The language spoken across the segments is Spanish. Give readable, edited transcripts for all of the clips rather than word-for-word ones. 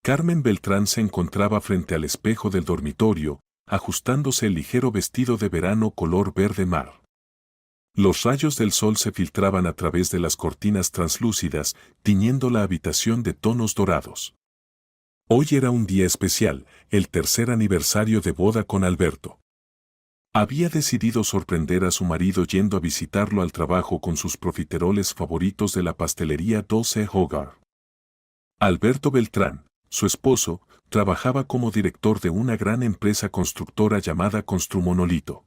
Carmen Beltrán se encontraba frente al espejo del dormitorio, ajustándose el ligero vestido de verano color verde mar. Los rayos del sol se filtraban a través de las cortinas translúcidas, tiñendo la habitación de tonos dorados. Hoy era un día especial, el tercer aniversario de boda con Alberto. Había decidido sorprender a su marido yendo a visitarlo al trabajo con sus profiteroles favoritos de la pastelería 12 Hogar. Alberto Beltrán, su esposo, trabajaba como director de una gran empresa constructora llamada Construmonolito.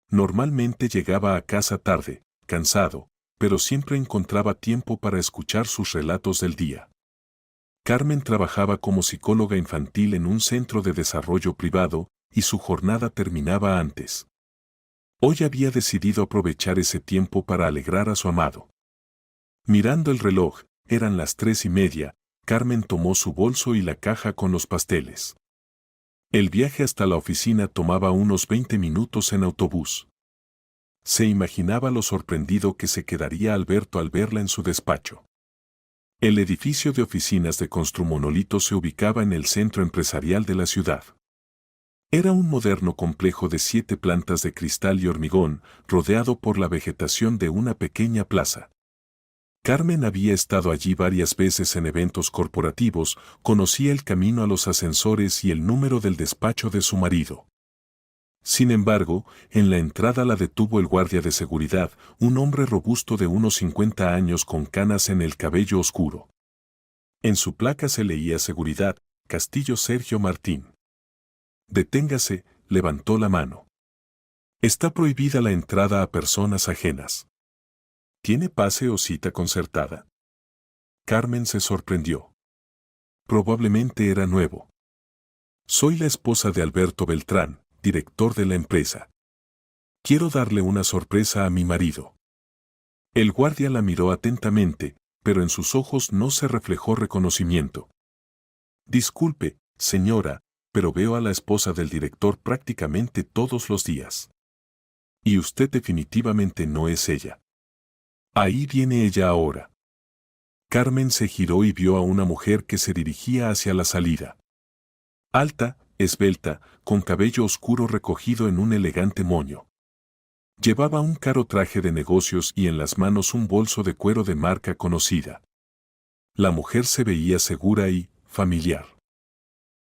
Normalmente llegaba a casa tarde, cansado, pero siempre encontraba tiempo para escuchar sus relatos del día. Carmen trabajaba como psicóloga infantil en un centro de desarrollo privado, y su jornada terminaba antes. Hoy había decidido aprovechar ese tiempo para alegrar a su amado. Mirando el reloj, eran las 3:30, Carmen tomó su bolso y la caja con los pasteles. El viaje hasta la oficina tomaba unos 20 minutos en autobús. Se imaginaba lo sorprendido que se quedaría Alberto al verla en su despacho. El edificio de oficinas de Construmonolito se ubicaba en el centro empresarial de la ciudad. Era un moderno complejo de 7 plantas de cristal y hormigón, rodeado por la vegetación de una pequeña plaza. Carmen había estado allí varias veces en eventos corporativos, conocía el camino a los ascensores y el número del despacho de su marido. Sin embargo, en la entrada la detuvo el guardia de seguridad, un hombre robusto de unos 50 años con canas en el cabello oscuro. En su placa se leía Seguridad, Castillo Sergio Martín. Deténgase, levantó la mano. Está prohibida la entrada a personas ajenas. ¿Tiene pase o cita concertada? Carmen se sorprendió. Probablemente era nuevo. Soy la esposa de Alberto Beltrán, director de la empresa. Quiero darle una sorpresa a mi marido. El guardia la miró atentamente, pero en sus ojos no se reflejó reconocimiento. Disculpe, señora, pero veo a la esposa del director prácticamente todos los días. Y usted definitivamente no es ella. Ahí viene ella ahora. Carmen se giró y vio a una mujer que se dirigía hacia la salida. Alta, esbelta, con cabello oscuro recogido en un elegante moño. Llevaba un caro traje de negocios y en las manos un bolso de cuero de marca conocida. La mujer se veía segura y familiar.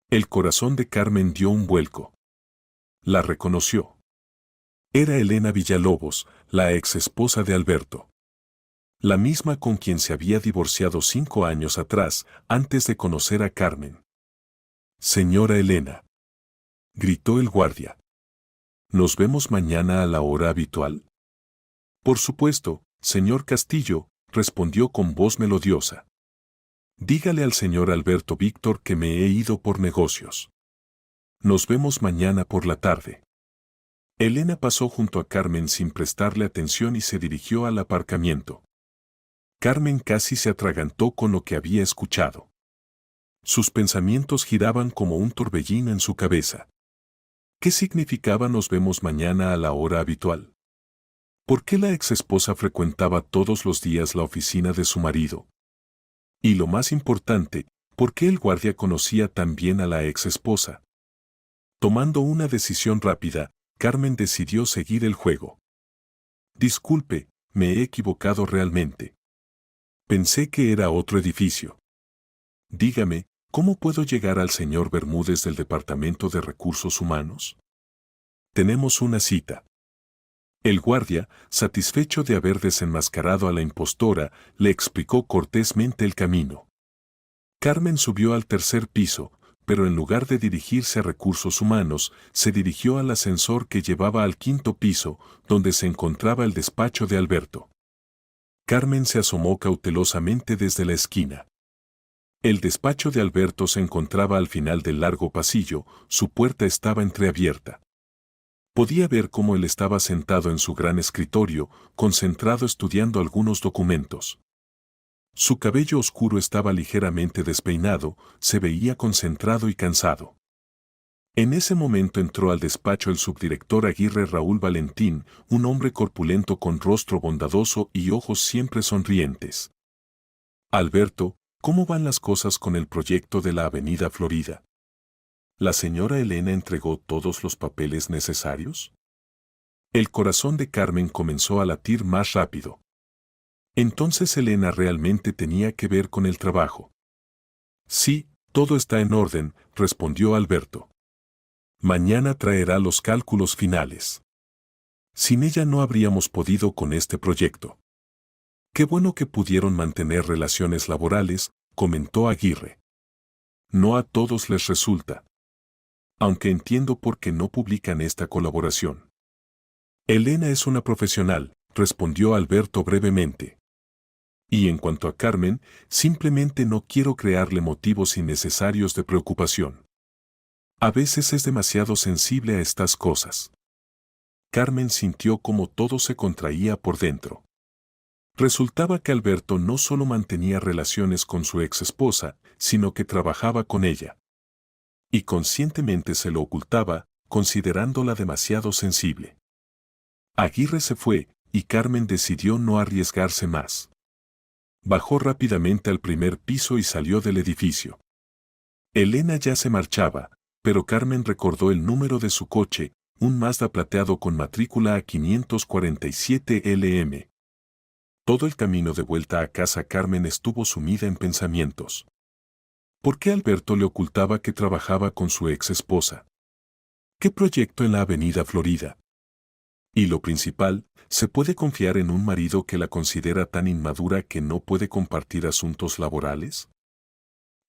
El corazón de Carmen dio un vuelco. La reconoció. Era Elena Villalobos, la ex esposa de Alberto. La misma con quien se había divorciado 5 años atrás, antes de conocer a Carmen. Señora Elena, gritó el guardia. ¿Nos vemos mañana a la hora habitual? Por supuesto, señor Castillo, respondió con voz melodiosa. Dígale al señor Alberto Víctor que me he ido por negocios. Nos vemos mañana por la tarde. Elena pasó junto a Carmen sin prestarle atención y se dirigió al aparcamiento. Carmen casi se atragantó con lo que había escuchado. Sus pensamientos giraban como un torbellino en su cabeza. ¿Qué significaba nos vemos mañana a la hora habitual? ¿Por qué la exesposa frecuentaba todos los días la oficina de su marido? Y lo más importante, ¿por qué el guardia conocía tan bien a la exesposa? Tomando una decisión rápida, Carmen decidió seguir el juego. Disculpe, me he equivocado realmente. Pensé que era otro edificio. Dígame, ¿cómo puedo llegar al señor Bermúdez del Departamento de Recursos Humanos? Tenemos una cita. El guardia, satisfecho de haber desenmascarado a la impostora, le explicó cortésmente el camino. Carmen subió al 3er piso, pero en lugar de dirigirse a Recursos Humanos, se dirigió al ascensor que llevaba al 5.º piso, donde se encontraba el despacho de Alberto. Carmen se asomó cautelosamente desde la esquina. El despacho de Alberto se encontraba al final del largo pasillo, su puerta estaba entreabierta. Podía ver cómo él estaba sentado en su gran escritorio, concentrado estudiando algunos documentos. Su cabello oscuro estaba ligeramente despeinado, se veía concentrado y cansado. En ese momento entró al despacho el subdirector Aguirre Raúl Valentín, un hombre corpulento con rostro bondadoso y ojos siempre sonrientes. Alberto, ¿Cómo van las cosas con el proyecto de la Avenida Florida? ¿La señora Elena entregó todos los papeles necesarios? El corazón de Carmen comenzó a latir más rápido. Entonces Elena realmente tenía que ver con el trabajo. Sí, todo está en orden, respondió Alberto. Mañana traerá los cálculos finales. Sin ella no habríamos podido con este proyecto. Qué bueno que pudieron mantener relaciones laborales, comentó Aguirre. No a todos les resulta. Aunque entiendo por qué no publican esta colaboración. Elena es una profesional, respondió Alberto brevemente. Y en cuanto a Carmen, simplemente no quiero crearle motivos innecesarios de preocupación. A veces es demasiado sensible a estas cosas. Carmen sintió como todo se contraía por dentro. Resultaba que Alberto no solo mantenía relaciones con su ex esposa, sino que trabajaba con ella. Y conscientemente se lo ocultaba, considerándola demasiado sensible. Aguirre se fue, y Carmen decidió no arriesgarse más. Bajó rápidamente al primer piso y salió del edificio. Elena ya se marchaba, pero Carmen recordó el número de su coche, un Mazda plateado con matrícula A547 LM. Todo el camino de vuelta a casa Carmen estuvo sumida en pensamientos. ¿Por qué Alberto le ocultaba que trabajaba con su ex esposa? ¿Qué proyecto en la Avenida Florida? Y lo principal, ¿se puede confiar en un marido que la considera tan inmadura que no puede compartir asuntos laborales?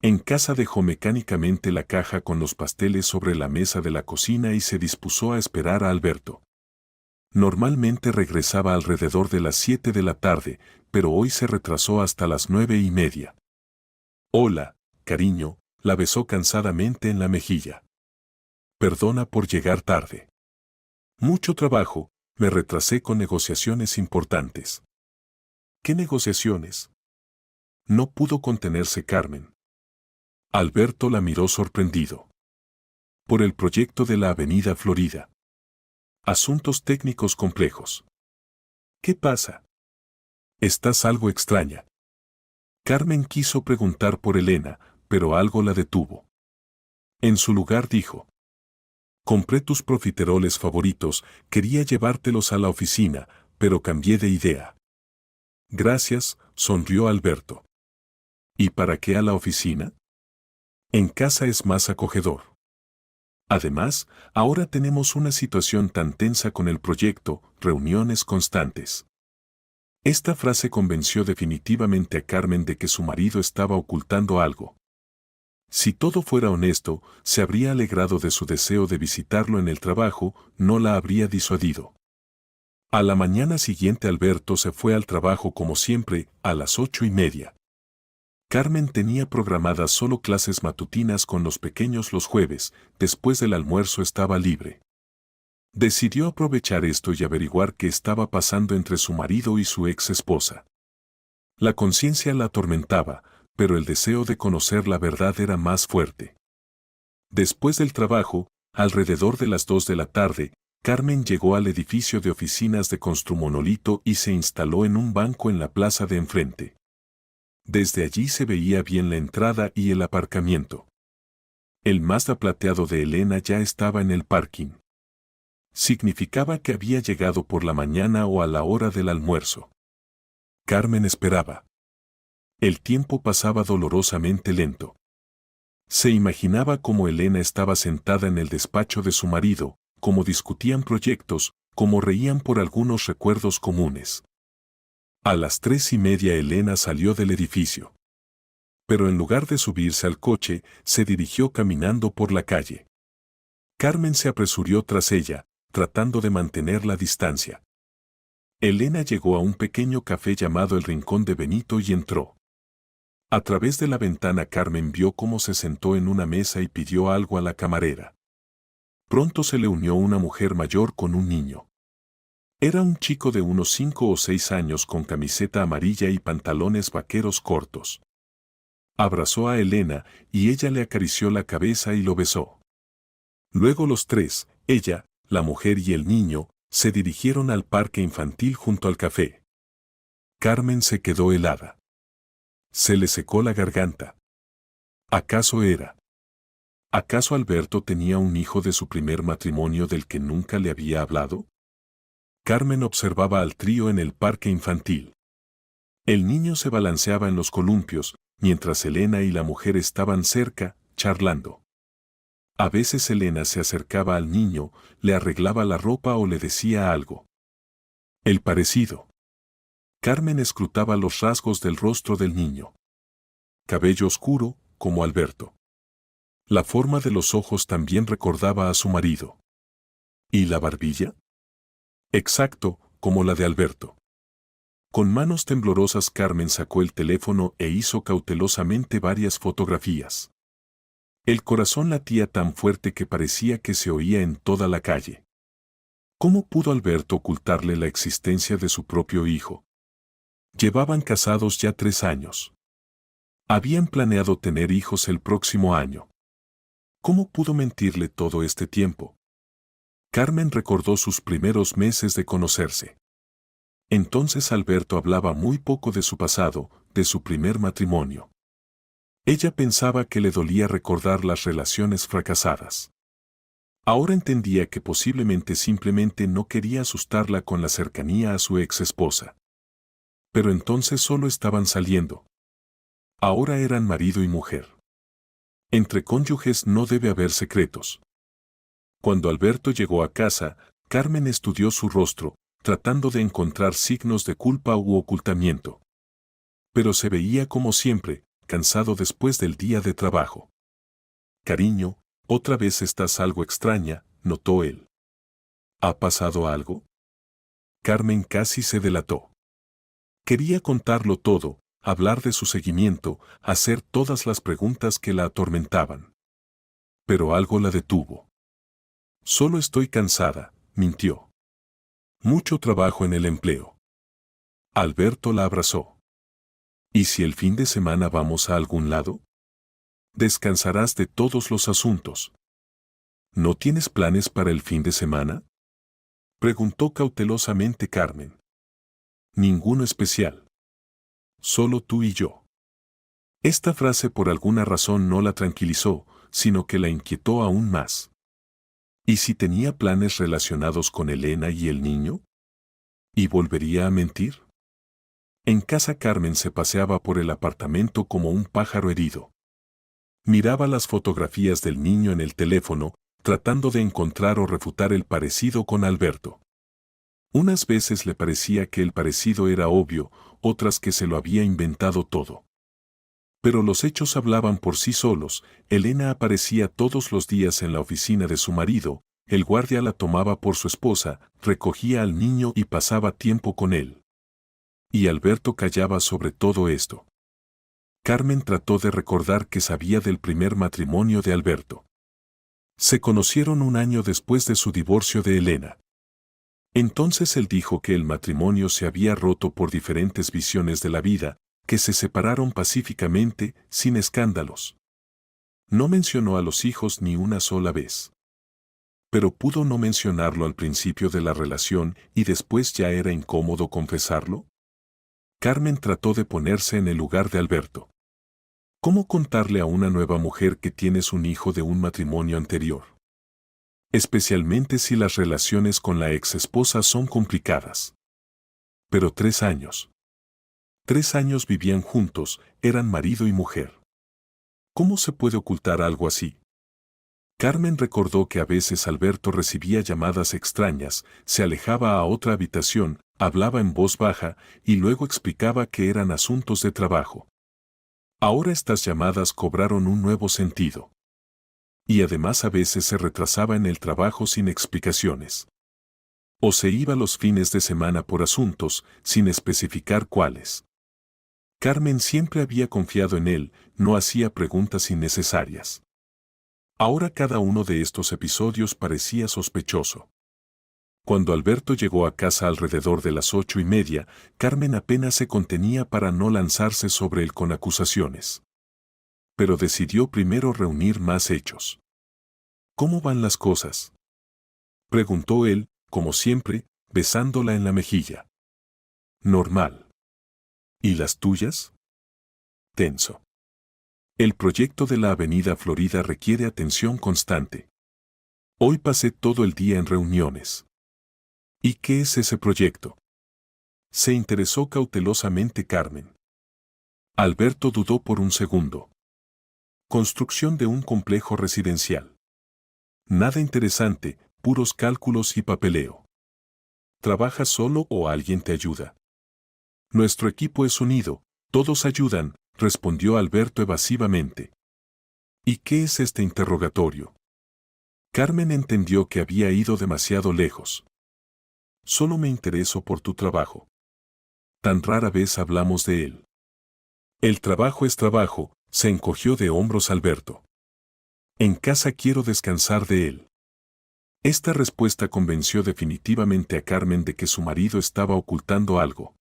En casa dejó mecánicamente la caja con los pasteles sobre la mesa de la cocina y se dispuso a esperar a Alberto. Normalmente regresaba alrededor de las 7 de la tarde, pero hoy se retrasó hasta las 9:30. Hola, cariño, la besó cansadamente en la mejilla. Perdona por llegar tarde. Mucho trabajo, me retrasé con negociaciones importantes. ¿Qué negociaciones? No pudo contenerse Carmen. Alberto la miró sorprendido. Por el proyecto de la Avenida Florida. Asuntos técnicos complejos. ¿Qué pasa? Estás algo extraña. Carmen quiso preguntar por Elena, pero algo la detuvo. En su lugar dijo: compré tus profiteroles favoritos, quería llevártelos a la oficina, pero cambié de idea. Gracias, sonrió Alberto. ¿Y para qué a la oficina? En casa es más acogedor. Además, ahora tenemos una situación tan tensa con el proyecto, reuniones constantes. Esta frase convenció definitivamente a Carmen de que su marido estaba ocultando algo. Si todo fuera honesto, se habría alegrado de su deseo de visitarlo en el trabajo, no la habría disuadido. A la mañana siguiente Alberto se fue al trabajo como siempre, a las 8:30. Carmen tenía programadas solo clases matutinas con los pequeños los jueves, después del almuerzo estaba libre. Decidió aprovechar esto y averiguar qué estaba pasando entre su marido y su ex esposa. La conciencia la atormentaba, pero el deseo de conocer la verdad era más fuerte. Después del trabajo, alrededor de las 2 de la tarde, Carmen llegó al edificio de oficinas de Construmonolito y se instaló en un banco en la plaza de enfrente. Desde allí se veía bien la entrada y el aparcamiento. El Mazda plateado de Elena ya estaba en el parking. Significaba que había llegado por la mañana o a la hora del almuerzo. Carmen esperaba. El tiempo pasaba dolorosamente lento. Se imaginaba cómo Elena estaba sentada en el despacho de su marido, cómo discutían proyectos, cómo reían por algunos recuerdos comunes. A las 3:30 Elena salió del edificio. Pero en lugar de subirse al coche, se dirigió caminando por la calle. Carmen se apresuró tras ella, tratando de mantener la distancia. Elena llegó a un pequeño café llamado El Rincón de Benito y entró. A través de la ventana Carmen vio cómo se sentó en una mesa y pidió algo a la camarera. Pronto se le unió una mujer mayor con un niño. Era un chico de unos 5 o 6 años con camiseta amarilla y pantalones vaqueros cortos. Abrazó a Elena y ella le acarició la cabeza y lo besó. Luego los tres, ella, la mujer y el niño, se dirigieron al parque infantil junto al café. Carmen se quedó helada. Se le secó la garganta. ¿Acaso era? ¿Acaso Alberto tenía un hijo de su primer matrimonio del que nunca le había hablado? Carmen observaba al trío en el parque infantil. El niño se balanceaba en los columpios, mientras Elena y la mujer estaban cerca, charlando. A veces Elena se acercaba al niño, le arreglaba la ropa o le decía algo. El parecido. Carmen escrutaba los rasgos del rostro del niño. Cabello oscuro, como Alberto. La forma de los ojos también recordaba a su marido. ¿Y la barbilla? Exacto, como la de Alberto. Con manos temblorosas Carmen sacó el teléfono e hizo cautelosamente varias fotografías. El corazón latía tan fuerte que parecía que se oía en toda la calle. ¿Cómo pudo Alberto ocultarle la existencia de su propio hijo? Llevaban casados ya 3 años. Habían planeado tener hijos el próximo año. ¿Cómo pudo mentirle todo este tiempo? Carmen recordó sus primeros meses de conocerse. Entonces Alberto hablaba muy poco de su pasado, de su primer matrimonio. Ella pensaba que le dolía recordar las relaciones fracasadas. Ahora entendía que posiblemente simplemente no quería asustarla con la cercanía a su ex esposa. Pero entonces solo estaban saliendo. Ahora eran marido y mujer. Entre cónyuges no debe haber secretos. Cuando Alberto llegó a casa, Carmen estudió su rostro, tratando de encontrar signos de culpa u ocultamiento. Pero se veía como siempre, cansado después del día de trabajo. Cariño, otra vez estás algo extraña, notó él. ¿Ha pasado algo? Carmen casi se delató. Quería contarlo todo, hablar de su seguimiento, hacer todas las preguntas que la atormentaban. Pero algo la detuvo. Solo estoy cansada, mintió. Mucho trabajo en el empleo. Alberto la abrazó. ¿Y si el fin de semana vamos a algún lado? Descansarás de todos los asuntos. ¿No tienes planes para el fin de semana? Preguntó cautelosamente Carmen. Ninguno especial. Solo tú y yo. Esta frase por alguna razón no la tranquilizó, sino que la inquietó aún más. ¿Y si tenía planes relacionados con Elena y el niño? ¿Y volvería a mentir? En casa Carmen se paseaba por el apartamento como un pájaro herido. Miraba las fotografías del niño en el teléfono, tratando de encontrar o refutar el parecido con Alberto. Unas veces le parecía que el parecido era obvio, otras que se lo había inventado todo. Pero los hechos hablaban por sí solos. Elena aparecía todos los días en la oficina de su marido, el guardia la tomaba por su esposa, recogía al niño y pasaba tiempo con él. Y Alberto callaba sobre todo esto. Carmen trató de recordar que sabía del primer matrimonio de Alberto. Se conocieron un año después de su divorcio de Elena. Entonces él dijo que el matrimonio se había roto por diferentes visiones de la vida, que se separaron pacíficamente, sin escándalos. No mencionó a los hijos ni una sola vez. Pero pudo no mencionarlo al principio de la relación y después ya era incómodo confesarlo. Carmen trató de ponerse en el lugar de Alberto. ¿Cómo contarle a una nueva mujer que tienes un hijo de un matrimonio anterior? Especialmente si las relaciones con la ex esposa son complicadas. Pero 3 años. 3 años vivían juntos, eran marido y mujer. ¿Cómo se puede ocultar algo así? Carmen recordó que a veces Alberto recibía llamadas extrañas, se alejaba a otra habitación, hablaba en voz baja y luego explicaba que eran asuntos de trabajo. Ahora estas llamadas cobraron un nuevo sentido. Y además a veces se retrasaba en el trabajo sin explicaciones. O se iba los fines de semana por asuntos, sin especificar cuáles. Carmen siempre había confiado en él, no hacía preguntas innecesarias. Ahora cada uno de estos episodios parecía sospechoso. Cuando Alberto llegó a casa alrededor de las 8:30, Carmen apenas se contenía para no lanzarse sobre él con acusaciones. Pero decidió primero reunir más hechos. ¿Cómo van las cosas?, preguntó él, como siempre, besándola en la mejilla. Normal. ¿Y las tuyas? tenso. El proyecto de la Avenida Florida requiere atención constante. Hoy pasé todo el día en reuniones. ¿Y qué es ese proyecto? Se interesó cautelosamente Carmen. Alberto dudó por un segundo. Construcción de un complejo residencial. Nada interesante, puros cálculos y papeleo. ¿Trabajas solo o alguien te ayuda? Nuestro equipo es unido, todos ayudan, respondió Alberto evasivamente. ¿Y qué es este interrogatorio? Carmen entendió que había ido demasiado lejos. Solo me intereso por tu trabajo. Tan rara vez hablamos de él. El trabajo es trabajo, se encogió de hombros Alberto. En casa quiero descansar de él. Esta respuesta convenció definitivamente a Carmen de que su marido estaba ocultando algo.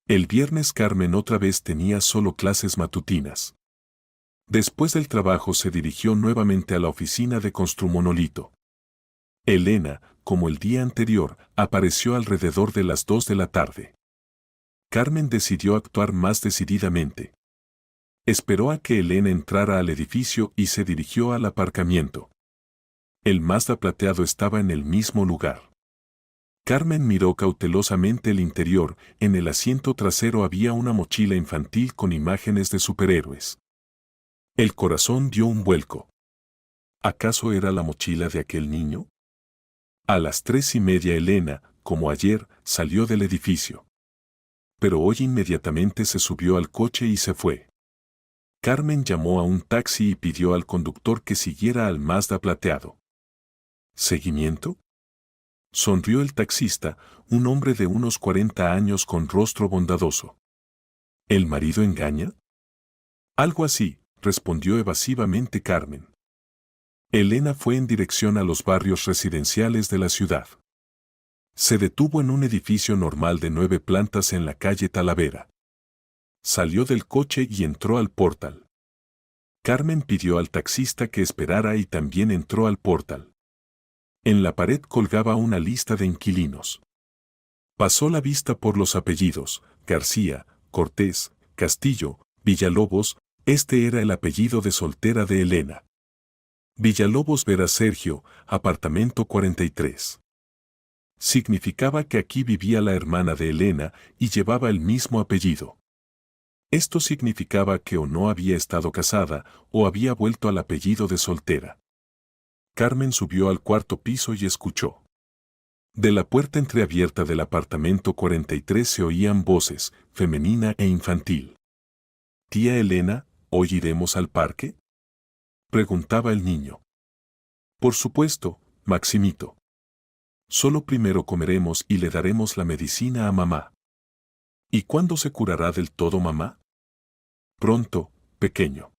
El viernes Carmen otra vez tenía solo clases matutinas. Después del trabajo se dirigió nuevamente a la oficina de Construmonolito. Elena, como el día anterior, apareció alrededor de las 2 de la tarde. Carmen decidió actuar más decididamente. Esperó a que Elena entrara al edificio y se dirigió al aparcamiento. El Mazda plateado estaba en el mismo lugar. Carmen miró cautelosamente el interior, en el asiento trasero había una mochila infantil con imágenes de superhéroes. El corazón dio un vuelco. ¿Acaso era la mochila de aquel niño? A las 3:30 Elena, como ayer, salió del edificio. Pero hoy inmediatamente se subió al coche y se fue. Carmen llamó a un taxi y pidió al conductor que siguiera al Mazda plateado. ¿Seguimiento? Sonrió el taxista, un hombre de unos 40 años con rostro bondadoso. ¿El marido engaña? Algo así, respondió evasivamente Carmen. Elena fue en dirección a los barrios residenciales de la ciudad. Se detuvo en un edificio normal de 9 plantas en la calle Talavera. Salió del coche y entró al portal. Carmen pidió al taxista que esperara y también entró al portal. En la pared colgaba una lista de inquilinos. Pasó la vista por los apellidos, García, Cortés, Castillo, Villalobos, este era el apellido de soltera de Elena. Villalobos Vera Sergio, apartamento 43. Significaba que aquí vivía la hermana de Elena y llevaba el mismo apellido. Esto significaba que o no había estado casada o había vuelto al apellido de soltera. Carmen subió al cuarto piso y escuchó. De la puerta entreabierta del apartamento 43 se oían voces, femenina e infantil. «Tía Elena, ¿hoy iremos al parque?», preguntaba el niño. «Por supuesto, Maximito. Solo primero comeremos y le daremos la medicina a mamá». «¿Y cuándo se curará del todo mamá?». «Pronto, pequeño.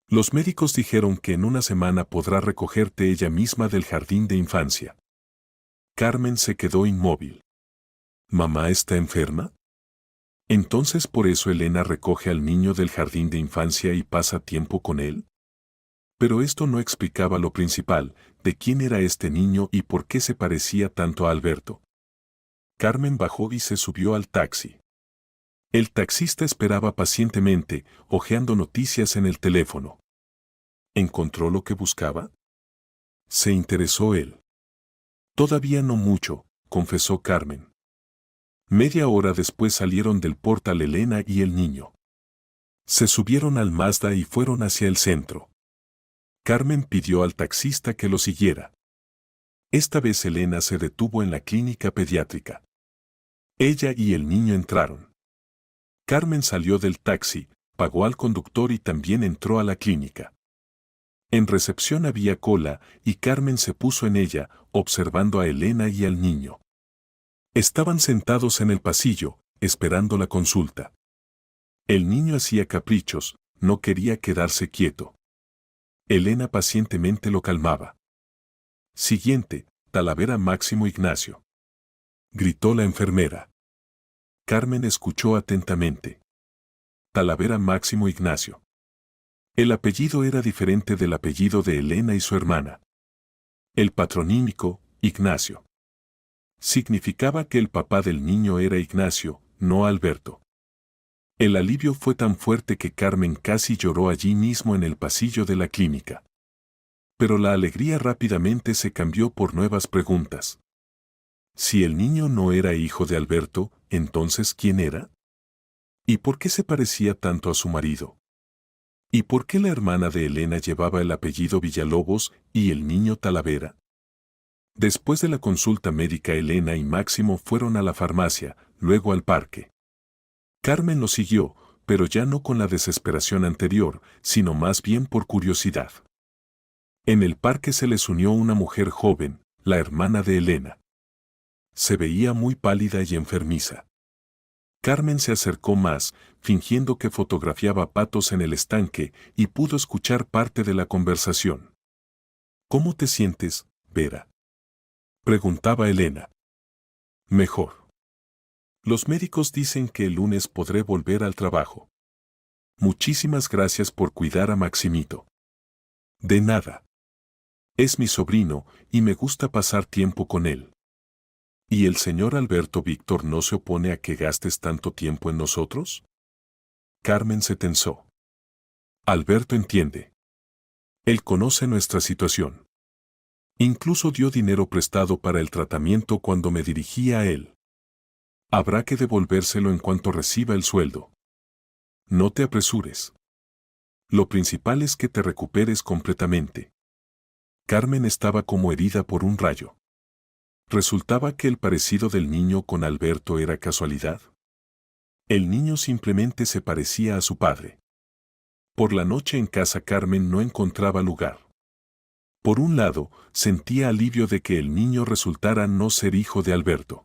Los médicos dijeron que en una semana podrá recogerte ella misma del jardín de infancia». Carmen se quedó inmóvil. ¿Mamá está enferma? ¿Entonces por eso Elena recoge al niño del jardín de infancia y pasa tiempo con él? Pero esto no explicaba lo principal, de quién era este niño y por qué se parecía tanto a Alberto. Carmen bajó y se subió al taxi. El taxista esperaba pacientemente, hojeando noticias en el teléfono. ¿Encontró lo que buscaba? Se interesó él. Todavía no mucho, confesó Carmen. Media hora después salieron del portal Elena y el niño. Se subieron al Mazda y fueron hacia el centro. Carmen pidió al taxista que lo siguiera. Esta vez Elena se detuvo en la clínica pediátrica. Ella y el niño entraron. Carmen salió del taxi, pagó al conductor y también entró a la clínica. En recepción había cola y Carmen se puso en ella, observando a Elena y al niño. Estaban sentados en el pasillo, esperando la consulta. El niño hacía caprichos, no quería quedarse quieto. Elena pacientemente lo calmaba. Siguiente, Talavera Máximo Ignacio. Gritó la enfermera. Carmen escuchó atentamente. Talavera Máximo Ignacio. El apellido era diferente del apellido de Elena y su hermana. El patronímico, Ignacio. Significaba que el papá del niño era Ignacio, no Alberto. El alivio fue tan fuerte que Carmen casi lloró allí mismo en el pasillo de la clínica. Pero la alegría rápidamente se cambió por nuevas preguntas. Si el niño no era hijo de Alberto, ¿entonces quién era? ¿Y por qué se parecía tanto a su marido? ¿Y por qué la hermana de Elena llevaba el apellido Villalobos y el niño Talavera? Después de la consulta médica, Elena y Máximo fueron a la farmacia, luego al parque. Carmen lo siguió, pero ya no con la desesperación anterior, sino más bien por curiosidad. En el parque se les unió una mujer joven, la hermana de Elena. Se veía muy pálida y enfermiza. Carmen se acercó más, fingiendo que fotografiaba patos en el estanque, y pudo escuchar parte de la conversación. ¿Cómo te sientes, Vera?, preguntaba Elena. Mejor. Los médicos dicen que el lunes podré volver al trabajo. Muchísimas gracias por cuidar a Maximito. De nada. Es mi sobrino, y me gusta pasar tiempo con él. ¿Y el señor Alberto Víctor no se opone a que gastes tanto tiempo en nosotros? Carmen se tensó. Alberto entiende. Él conoce nuestra situación. Incluso dio dinero prestado para el tratamiento cuando me dirigía a él. Habrá que devolvérselo en cuanto reciba el sueldo. No te apresures. Lo principal es que te recuperes completamente. Carmen estaba como herida por un rayo. ¿Resultaba que el parecido del niño con Alberto era casualidad? El niño simplemente se parecía a su padre. Por la noche en casa Carmen no encontraba lugar. Por un lado, sentía alivio de que el niño resultara no ser hijo de Alberto.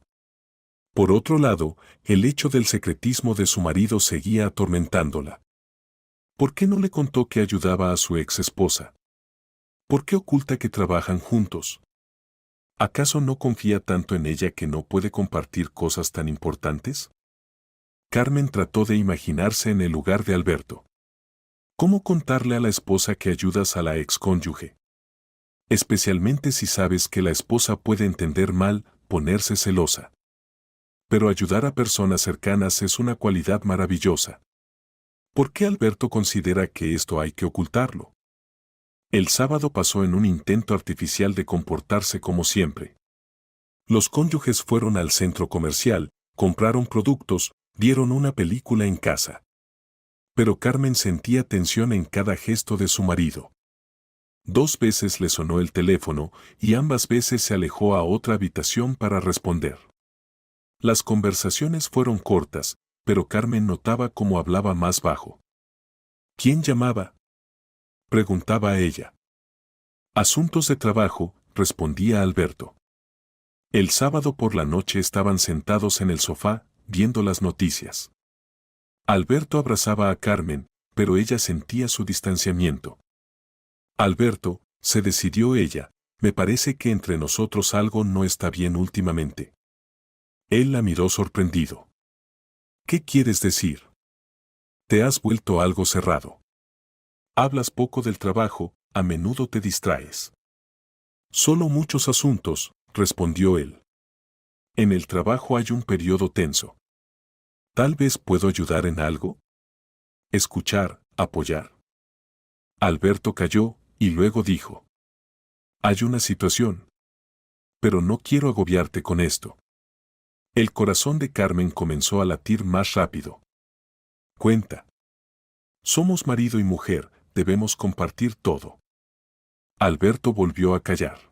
Por otro lado, el hecho del secretismo de su marido seguía atormentándola. ¿Por qué no le contó que ayudaba a su ex esposa? ¿Por qué oculta que trabajan juntos? ¿Acaso no confía tanto en ella que no puede compartir cosas tan importantes? Carmen trató de imaginarse en el lugar de Alberto. ¿Cómo contarle a la esposa que ayudas a la excónyuge? Especialmente si sabes que la esposa puede entender mal, ponerse celosa. Pero ayudar a personas cercanas es una cualidad maravillosa. ¿Por qué Alberto considera que esto hay que ocultarlo? El sábado pasó en un intento artificial de comportarse como siempre. Los cónyuges fueron al centro comercial, compraron productos, vieron una película en casa. Pero Carmen sentía tensión en cada gesto de su marido. 2 veces le sonó el teléfono y ambas veces se alejó a otra habitación para responder. Las conversaciones fueron cortas, pero Carmen notaba cómo hablaba más bajo. ¿Quién llamaba?, preguntaba ella. Asuntos de trabajo, respondía Alberto. El sábado por la noche estaban sentados en el sofá, viendo las noticias. Alberto abrazaba a Carmen, pero ella sentía su distanciamiento. Alberto, se decidió ella, me parece que entre nosotros algo no está bien últimamente. Él la miró sorprendido. ¿Qué quieres decir? Te has vuelto algo cerrado. Hablas poco del trabajo, a menudo te distraes. Solo muchos asuntos, respondió él. En el trabajo hay un periodo tenso. Tal vez puedo ayudar en algo. Escuchar, apoyar. Alberto calló, y luego dijo. Hay una situación. Pero no quiero agobiarte con esto. El corazón de Carmen comenzó a latir más rápido. Cuenta. Somos marido y mujer, debemos compartir todo. Alberto volvió a callar.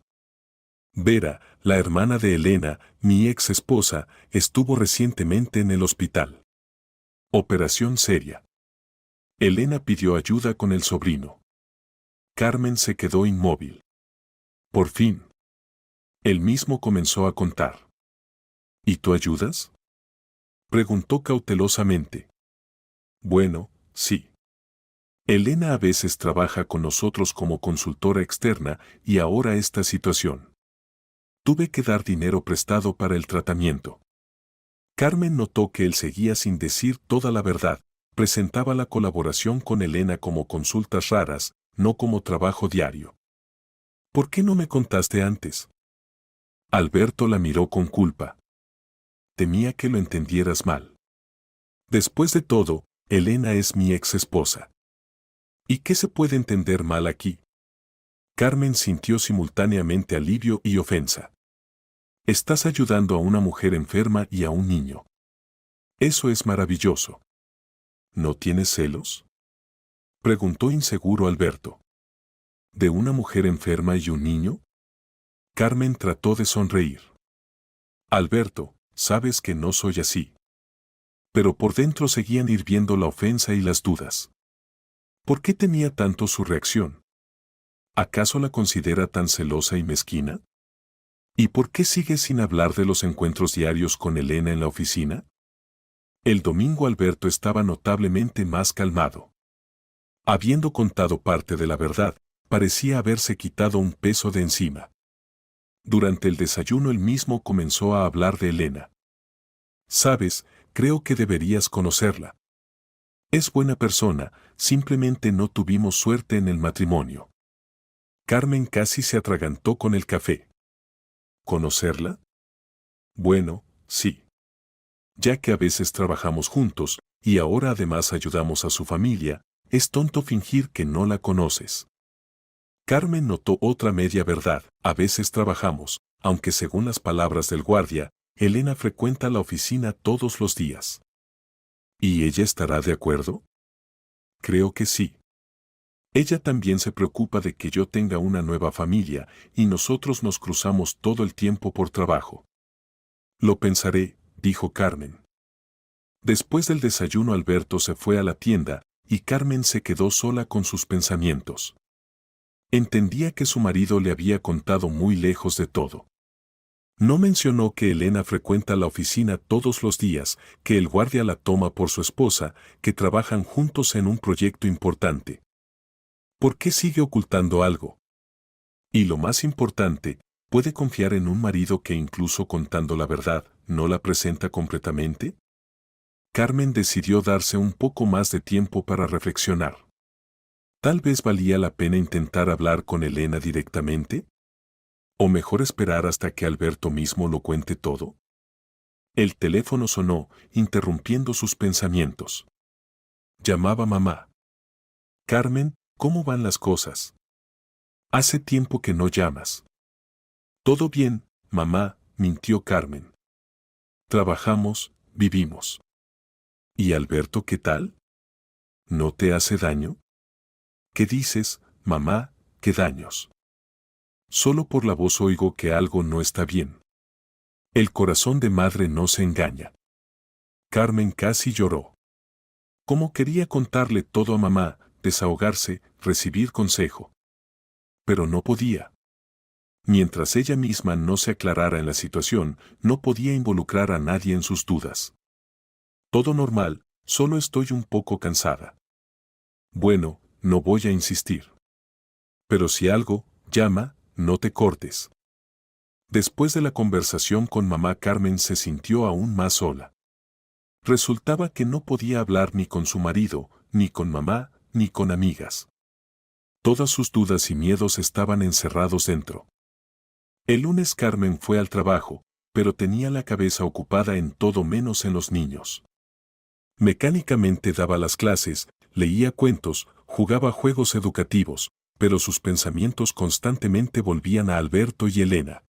Vera, la hermana de Elena, mi ex esposa, estuvo recientemente en el hospital. Operación seria. Elena pidió ayuda con el sobrino. Carmen se quedó inmóvil. Por fin. Él mismo comenzó a contar. ¿Y tú ayudas?, preguntó cautelosamente. Bueno, sí. Elena a veces trabaja con nosotros como consultora externa y ahora esta situación. Tuve que dar dinero prestado para el tratamiento. Carmen notó que él seguía sin decir toda la verdad, presentaba la colaboración con Elena como consultas raras, no como trabajo diario. ¿Por qué no me contaste antes? Alberto la miró con culpa. Temía que lo entendieras mal. Después de todo, Elena es mi ex esposa. ¿Y qué se puede entender mal aquí? Carmen sintió simultáneamente alivio y ofensa. Estás ayudando a una mujer enferma y a un niño. Eso es maravilloso. ¿No tienes celos? Preguntó inseguro Alberto. ¿De una mujer enferma y un niño? Carmen trató de sonreír. Alberto, sabes que no soy así. Pero por dentro seguían hirviendo la ofensa y las dudas. ¿Por qué temía tanto su reacción? ¿Acaso la considera tan celosa y mezquina? ¿Y por qué sigue sin hablar de los encuentros diarios con Elena en la oficina? El domingo Alberto estaba notablemente más calmado. Habiendo contado parte de la verdad, parecía haberse quitado un peso de encima. Durante el desayuno él mismo comenzó a hablar de Elena. Sabes, creo que deberías conocerla. Es buena persona, simplemente no tuvimos suerte en el matrimonio. Carmen casi se atragantó con el café. ¿Conocerla? Bueno, sí. Ya que a veces trabajamos juntos, y ahora además ayudamos a su familia, es tonto fingir que no la conoces. Carmen notó otra media verdad, a veces trabajamos, aunque según las palabras del guardia, Elena frecuenta la oficina todos los días. ¿Y ella estará de acuerdo? Creo que sí. Ella también se preocupa de que yo tenga una nueva familia, y nosotros nos cruzamos todo el tiempo por trabajo. Lo pensaré, dijo Carmen. Después del desayuno Alberto se fue a la tienda, y Carmen se quedó sola con sus pensamientos. Entendía que su marido le había contado muy lejos de todo. No mencionó que Elena frecuenta la oficina todos los días, que el guardia la toma por su esposa, que trabajan juntos en un proyecto importante. ¿Por qué sigue ocultando algo? Y lo más importante, ¿puede confiar en un marido que incluso contando la verdad, no la presenta completamente? Carmen decidió darse un poco más de tiempo para reflexionar. Tal vez valía la pena intentar hablar con Elena directamente. ¿O mejor esperar hasta que Alberto mismo lo cuente todo? El teléfono sonó, interrumpiendo sus pensamientos. Llamaba mamá. Carmen, ¿cómo van las cosas? Hace tiempo que no llamas. Todo bien, mamá, mintió Carmen. Trabajamos, vivimos. ¿Y Alberto qué tal? ¿No te hace daño? ¿Qué dices, mamá, qué daños? Solo por la voz oigo que algo no está bien. El corazón de madre no se engaña. Carmen casi lloró. Cómo quería contarle todo a mamá, desahogarse, recibir consejo. Pero no podía. Mientras ella misma no se aclarara en la situación, no podía involucrar a nadie en sus dudas. Todo normal, solo estoy un poco cansada. Bueno, no voy a insistir. Pero si algo, llama, no te cortes. Después de la conversación con mamá Carmen se sintió aún más sola. Resultaba que no podía hablar ni con su marido, ni con mamá, ni con amigas. Todas sus dudas y miedos estaban encerrados dentro. El lunes Carmen fue al trabajo, pero tenía la cabeza ocupada en todo menos en los niños. Mecánicamente daba las clases, leía cuentos, jugaba juegos educativos, pero sus pensamientos constantemente volvían a Alberto y Elena.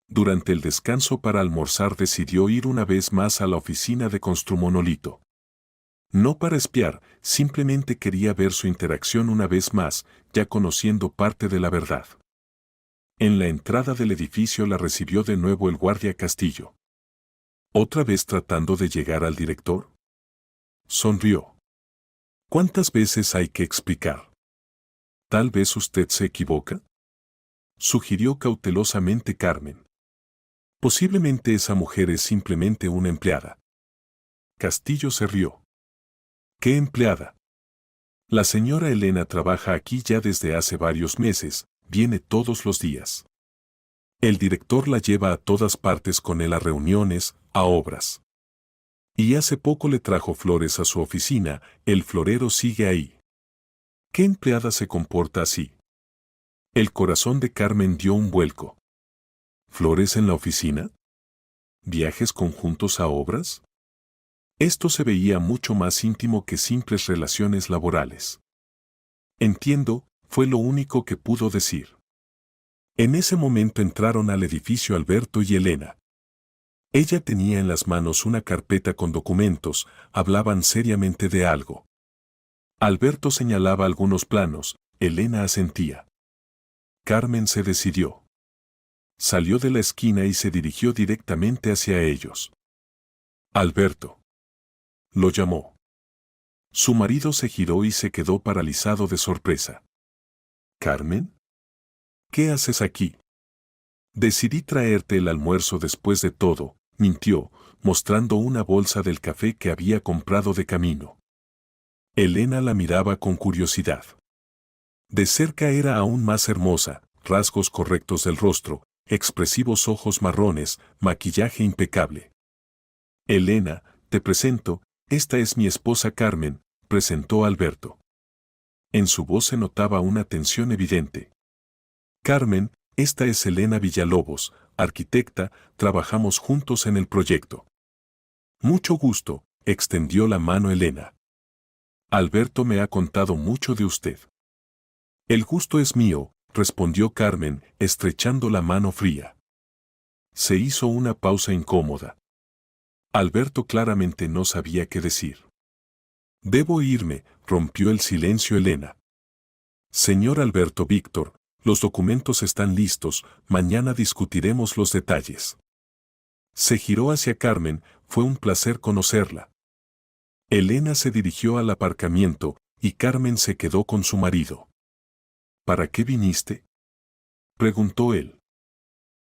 Durante el descanso para almorzar decidió ir una vez más a la oficina de Construmonolito. No para espiar, simplemente quería ver su interacción una vez más, ya conociendo parte de la verdad. En la entrada del edificio la recibió de nuevo el guardia Castillo. ¿Otra vez tratando de llegar al director? Sonrió. ¿Cuántas veces hay que explicar? ¿Tal vez usted se equivoca? Sugirió cautelosamente Carmen. Posiblemente esa mujer es simplemente una empleada. Castillo se rió. ¿Qué empleada? La señora Elena trabaja aquí ya desde hace varios meses, viene todos los días. El director la lleva a todas partes con él a reuniones, a obras. Y hace poco le trajo flores a su oficina, el florero sigue ahí. ¿Qué empleada se comporta así? El corazón de Carmen dio un vuelco. ¿Flores en la oficina? ¿Viajes conjuntos a obras? Esto se veía mucho más íntimo que simples relaciones laborales. Entiendo, fue lo único que pudo decir. En ese momento entraron al edificio Alberto y Elena. Ella tenía en las manos una carpeta con documentos, hablaban seriamente de algo. Alberto señalaba algunos planos, Elena asentía. Carmen se decidió. Salió de la esquina y se dirigió directamente hacia ellos. Alberto. Lo llamó. Su marido se giró y se quedó paralizado de sorpresa. ¿Carmen? ¿Qué haces aquí? Decidí traerte el almuerzo después de todo, mintió, mostrando una bolsa del café que había comprado de camino. Elena la miraba con curiosidad. De cerca era aún más hermosa, rasgos correctos del rostro, expresivos ojos marrones, maquillaje impecable. Elena, te presento, esta es mi esposa Carmen, presentó Alberto. En su voz se notaba una tensión evidente. Carmen, esta es Elena Villalobos, arquitecta, trabajamos juntos en el proyecto. Mucho gusto, extendió la mano Elena. Alberto me ha contado mucho de usted. El gusto es mío, respondió Carmen, estrechando la mano fría. Se hizo una pausa incómoda. Alberto claramente no sabía qué decir. Debo irme, rompió el silencio Elena. Señor Alberto Víctor, los documentos están listos, mañana discutiremos los detalles. Se giró hacia Carmen, fue un placer conocerla. Elena se dirigió al aparcamiento, y Carmen se quedó con su marido. ¿Para qué viniste? Preguntó él.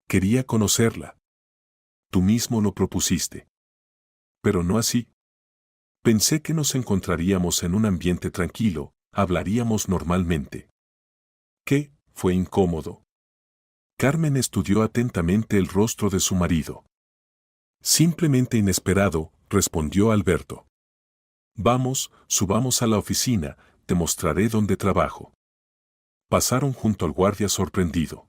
Quería conocerla. Tú mismo lo propusiste. Pero no así. Pensé que nos encontraríamos en un ambiente tranquilo, hablaríamos normalmente. ¿Qué? Fue incómodo. Carmen estudió atentamente el rostro de su marido. Simplemente inesperado, respondió Alberto. Vamos, subamos a la oficina, te mostraré dónde trabajo. Pasaron junto al guardia sorprendido.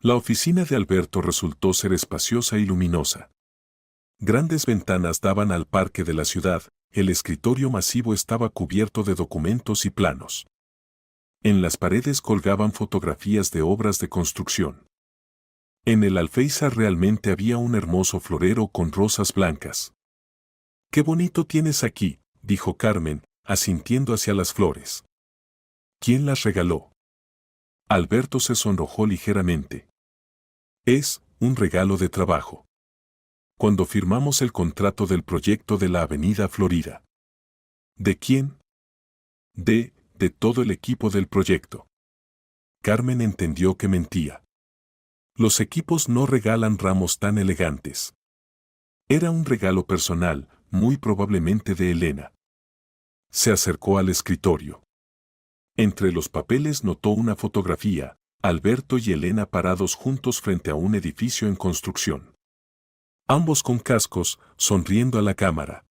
La oficina de Alberto resultó ser espaciosa y luminosa. Grandes ventanas daban al parque de la ciudad, el escritorio masivo estaba cubierto de documentos y planos. En las paredes colgaban fotografías de obras de construcción. En el alféizar realmente había un hermoso florero con rosas blancas. «Qué bonito tienes aquí», dijo Carmen, asintiendo hacia las flores. «¿Quién las regaló?» Alberto se sonrojó ligeramente. «Es un regalo de trabajo. Cuando firmamos el contrato del proyecto de la Avenida Florida». «¿De quién?» De todo el equipo del proyecto». Carmen entendió que mentía. Los equipos no regalan ramos tan elegantes. Era un regalo personal, muy probablemente de Elena. Se acercó al escritorio. Entre los papeles notó una fotografía, Alberto y Elena parados juntos frente a un edificio en construcción. Ambos con cascos, sonriendo a la cámara.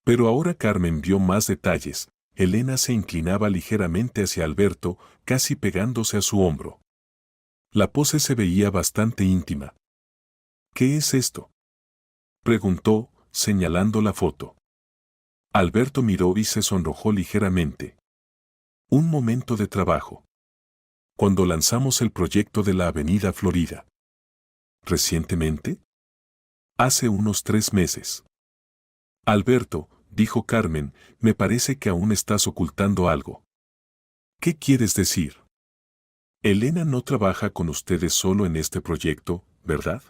Pero ahora Carmen vio más detalles. Elena se inclinaba ligeramente hacia Alberto, casi pegándose a su hombro. La pose se veía bastante íntima. «¿Qué es esto?», preguntó, señalando la foto. Alberto miró y se sonrojó ligeramente. «Un momento de trabajo. Cuando lanzamos el proyecto de la Avenida Florida». «¿Recientemente?» «Hace unos 3 meses». «Alberto», dijo Carmen, «me parece que aún estás ocultando algo». «¿Qué quieres decir?» «Elena no trabaja con ustedes solo en este proyecto, ¿verdad?»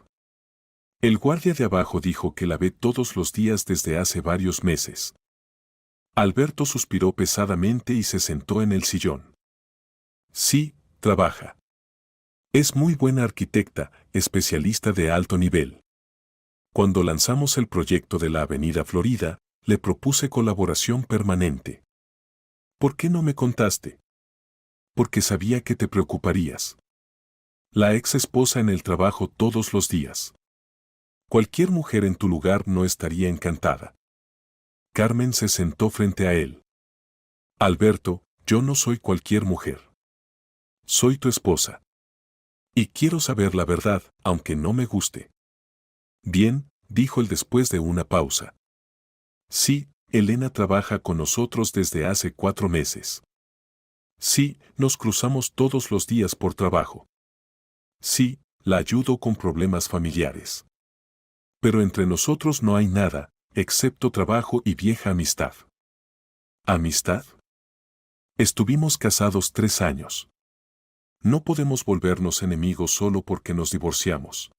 El guardia de abajo dijo que la ve todos los días desde hace varios meses. Alberto suspiró pesadamente y se sentó en el sillón. «Sí, trabaja. Es muy buena arquitecta, especialista de alto nivel. Cuando lanzamos el proyecto de la Avenida Florida, le propuse colaboración permanente». «¿Por qué no me contaste?» «Porque sabía que te preocuparías. La ex esposa en el trabajo todos los días. Cualquier mujer en tu lugar no estaría encantada». Carmen se sentó frente a él. «Alberto, yo no soy cualquier mujer. Soy tu esposa. Y quiero saber la verdad, aunque no me guste». «Bien», dijo él después de una pausa. Sí, Elena trabaja con nosotros desde hace 4 meses. Sí, nos cruzamos todos los días por trabajo. Sí, la ayudo con problemas familiares. Pero entre nosotros no hay nada, excepto trabajo y vieja amistad. ¿Amistad? Estuvimos casados 3 años. No podemos volvernos enemigos solo porque nos divorciamos.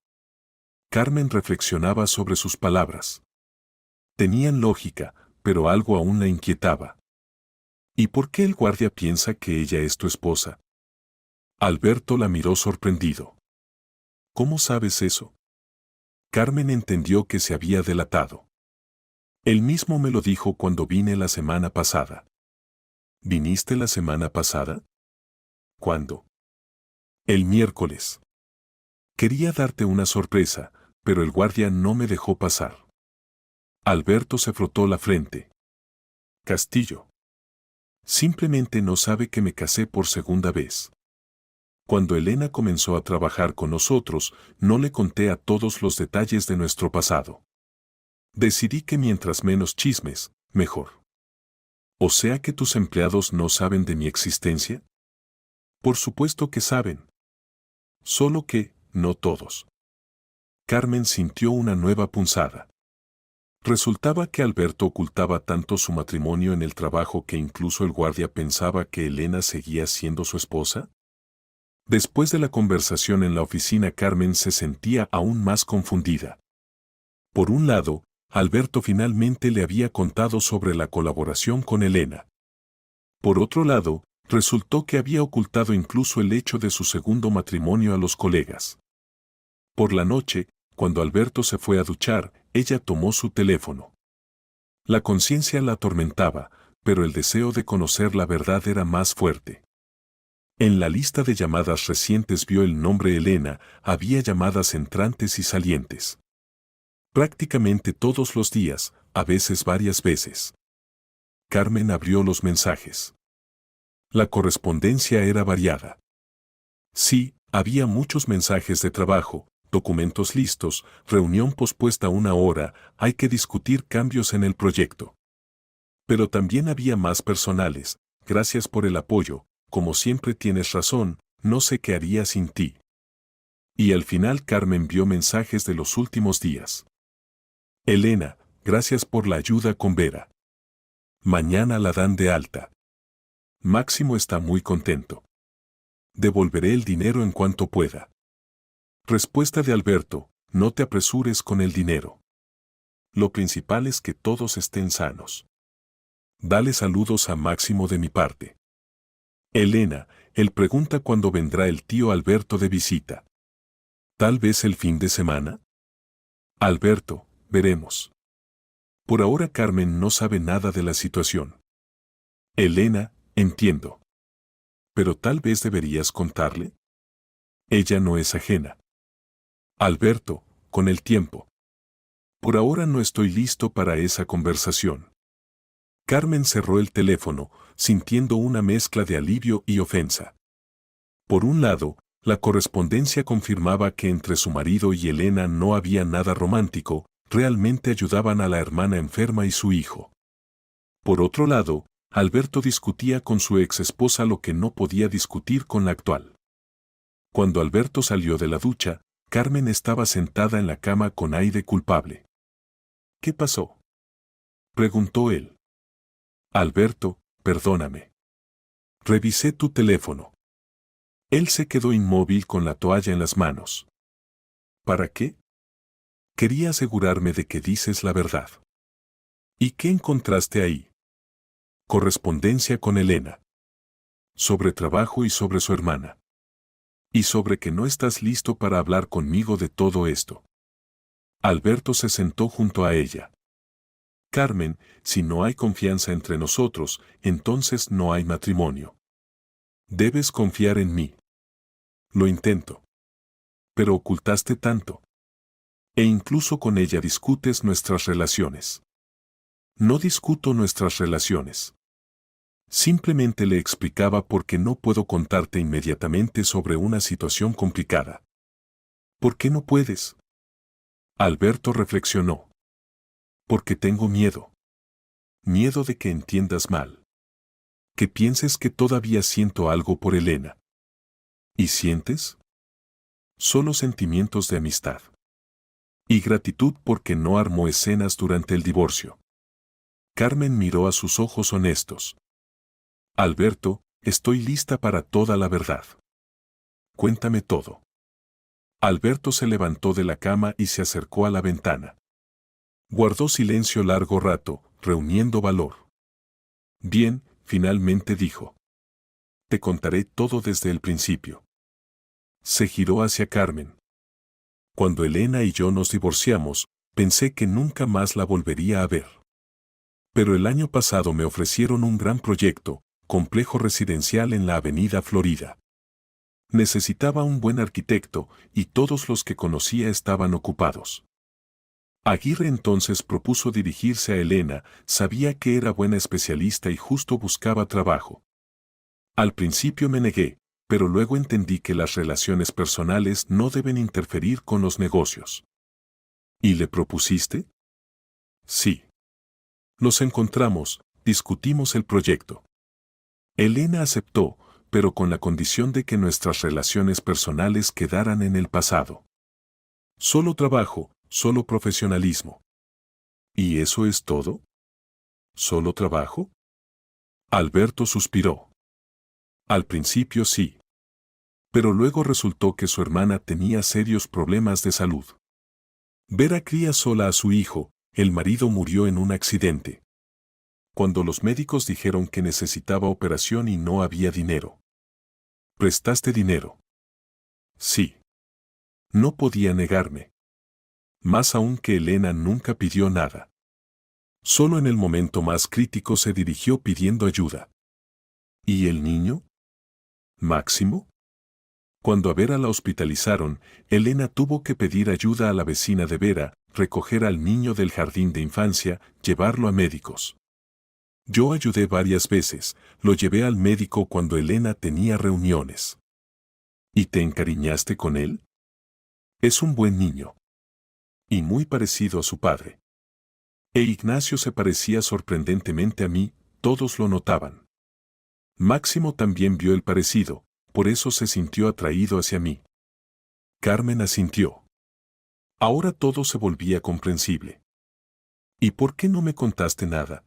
Carmen reflexionaba sobre sus palabras. Tenían lógica, pero algo aún la inquietaba. ¿Y por qué el guardia piensa que ella es tu esposa? Alberto la miró sorprendido. ¿Cómo sabes eso? Carmen entendió que se había delatado. Él mismo me lo dijo cuando vine la semana pasada. ¿Viniste la semana pasada? ¿Cuándo? El miércoles. Quería darte una sorpresa, pero el guardia no me dejó pasar. Alberto se frotó la frente. Castillo. Simplemente no sabe que me casé por segunda vez. Cuando Elena comenzó a trabajar con nosotros, no le conté a todos los detalles de nuestro pasado. Decidí que mientras menos chismes, mejor. ¿O sea que tus empleados no saben de mi existencia? Por supuesto que saben. Solo que, no todos. Carmen sintió una nueva punzada. Resultaba que Alberto ocultaba tanto su matrimonio en el trabajo que incluso el guardia pensaba que Elena seguía siendo su esposa. Después de la conversación en la oficina, Carmen se sentía aún más confundida. Por un lado, Alberto finalmente le había contado sobre la colaboración con Elena. Por otro lado, resultó que había ocultado incluso el hecho de su segundo matrimonio a los colegas. Por la noche, cuando Alberto se fue a duchar, ella tomó su teléfono. La conciencia la atormentaba, pero el deseo de conocer la verdad era más fuerte. En la lista de llamadas recientes vio el nombre Elena, había llamadas entrantes y salientes. Prácticamente todos los días, a veces varias veces. Carmen abrió los mensajes. La correspondencia era variada. Sí, había muchos mensajes de trabajo, documentos listos, reunión pospuesta 1 hora, hay que discutir cambios en el proyecto. Pero también había más personales, gracias por el apoyo, como siempre tienes razón, no sé qué haría sin ti. Y al final Carmen vio mensajes de los últimos días. Elena, gracias por la ayuda con Vera. Mañana la dan de alta. Máximo está muy contento. Devolveré el dinero en cuanto pueda. Respuesta de Alberto, no te apresures con el dinero. Lo principal es que todos estén sanos. Dale saludos a Máximo de mi parte. Elena, él pregunta cuándo vendrá el tío Alberto de visita. ¿Tal vez el fin de semana? Alberto, veremos. Por ahora Carmen no sabe nada de la situación. Elena, entiendo. Pero tal vez deberías contarle. Ella no es ajena. Alberto, con el tiempo. Por ahora no estoy listo para esa conversación. Carmen cerró el teléfono, sintiendo una mezcla de alivio y ofensa. Por un lado, la correspondencia confirmaba que entre su marido y Elena no había nada romántico, realmente ayudaban a la hermana enferma y su hijo. Por otro lado, Alberto discutía con su ex esposa lo que no podía discutir con la actual. Cuando Alberto salió de la ducha, Carmen estaba sentada en la cama con aire culpable. ¿Qué pasó?, preguntó él. Alberto, perdóname. Revisé tu teléfono. Él se quedó inmóvil con la toalla en las manos. ¿Para qué? Quería asegurarme de que dices la verdad. ¿Y qué encontraste ahí? Correspondencia con Elena. Sobre trabajo y sobre su hermana. Y sobre que no estás listo para hablar conmigo de todo esto. Alberto se sentó junto a ella. Carmen, si no hay confianza entre nosotros, entonces no hay matrimonio. Debes confiar en mí. Lo intento. Pero ocultaste tanto. E incluso con ella discutes nuestras relaciones. No discuto nuestras relaciones. Simplemente le explicaba por qué no puedo contarte inmediatamente sobre una situación complicada. ¿Por qué no puedes? Alberto reflexionó. Porque tengo miedo. miedo de que entiendas mal. Que pienses que todavía siento algo por Elena. ¿Y sientes? Solo sentimientos de amistad. Y gratitud porque no armó escenas durante el divorcio. Carmen miró a sus ojos honestos. Alberto, estoy lista para toda la verdad. Cuéntame todo. Alberto se levantó de la cama y se acercó a la ventana. Guardó silencio largo rato, reuniendo valor. Bien, finalmente dijo. Te contaré todo desde el principio. Se giró hacia Carmen. Cuando Elena y yo nos divorciamos, pensé que nunca más la volvería a ver. Pero el año pasado me ofrecieron un gran proyecto, complejo residencial en la Avenida Florida. Necesitaba un buen arquitecto y todos los que conocía estaban ocupados. Aguirre entonces propuso dirigirse a Elena, sabía que era buena especialista y justo buscaba trabajo. Al principio me negué, pero luego entendí que las relaciones personales no deben interferir con los negocios. ¿Y le propusiste? Sí. Nos encontramos, discutimos el proyecto. Elena aceptó, pero con la condición de que nuestras relaciones personales quedaran en el pasado. Solo trabajo, solo profesionalismo. ¿Y eso es todo? ¿Solo trabajo? Alberto suspiró. Al principio sí. Pero luego resultó que su hermana tenía serios problemas de salud. Vera cría sola a su hijo, el marido murió en un accidente. Cuando los médicos dijeron que necesitaba operación y no había dinero. ¿Prestaste dinero? Sí. No podía negarme. Más aún que Elena nunca pidió nada. Solo en el momento más crítico se dirigió pidiendo ayuda. ¿Y el niño? ¿Máximo? Cuando a Vera la hospitalizaron, Elena tuvo que pedir ayuda a la vecina de Vera, recoger al niño del jardín de infancia, llevarlo a médicos. Yo ayudé varias veces, lo llevé al médico cuando Elena tenía reuniones. ¿Y te encariñaste con él? Es un buen niño. Y muy parecido a su padre. E Ignacio se parecía sorprendentemente a mí, todos lo notaban. Máximo también vio el parecido, por eso se sintió atraído hacia mí. Carmen asintió. Ahora todo se volvía comprensible. ¿Y por qué no me contaste nada?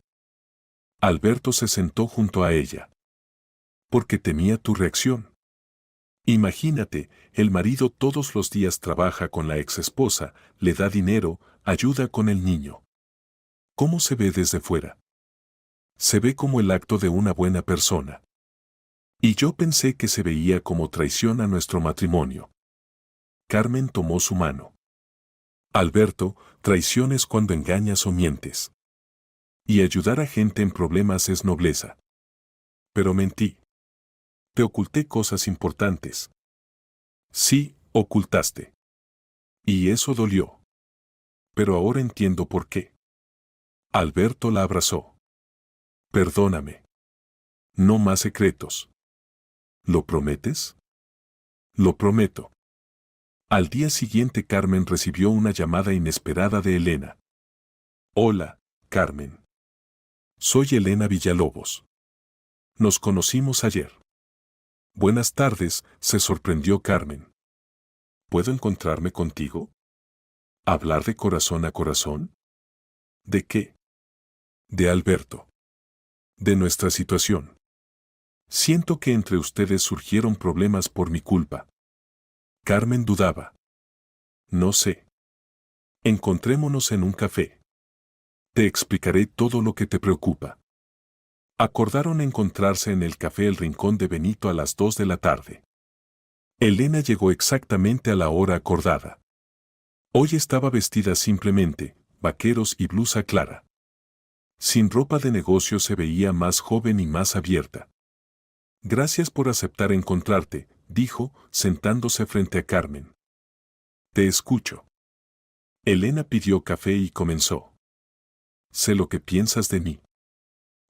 Alberto se sentó junto a ella. Porque temía tu reacción. Imagínate, el marido todos los días trabaja con la exesposa, le da dinero, ayuda con el niño. ¿Cómo se ve desde fuera? Se ve como el acto de una buena persona. Y yo pensé que se veía como traición a nuestro matrimonio. Carmen tomó su mano. Alberto, traición es cuando engañas o mientes. Y ayudar a gente en problemas es nobleza. Pero mentí. Te oculté cosas importantes. Sí, ocultaste. Y eso dolió. Pero ahora entiendo por qué. Alberto la abrazó. Perdóname. No más secretos. ¿Lo prometes? Lo prometo. Al día siguiente Carmen recibió una llamada inesperada de Elena. Hola, Carmen. Soy Elena Villalobos. Nos conocimos ayer. Buenas tardes, se sorprendió Carmen. ¿Puedo encontrarme contigo? ¿Hablar de corazón a corazón? ¿De qué? De Alberto. De nuestra situación. Siento que entre ustedes surgieron problemas por mi culpa. Carmen dudaba. No sé. Encontrémonos en un café. Te explicaré todo lo que te preocupa. Acordaron encontrarse en el café El Rincón de Benito a las 2 de la tarde. Elena llegó exactamente a la hora acordada. Hoy estaba vestida simplemente, vaqueros y blusa clara. Sin ropa de negocio se veía más joven y más abierta. Gracias por aceptar encontrarte, dijo, sentándose frente a Carmen. Te escucho. Elena pidió café y comenzó. Sé lo que piensas de mí.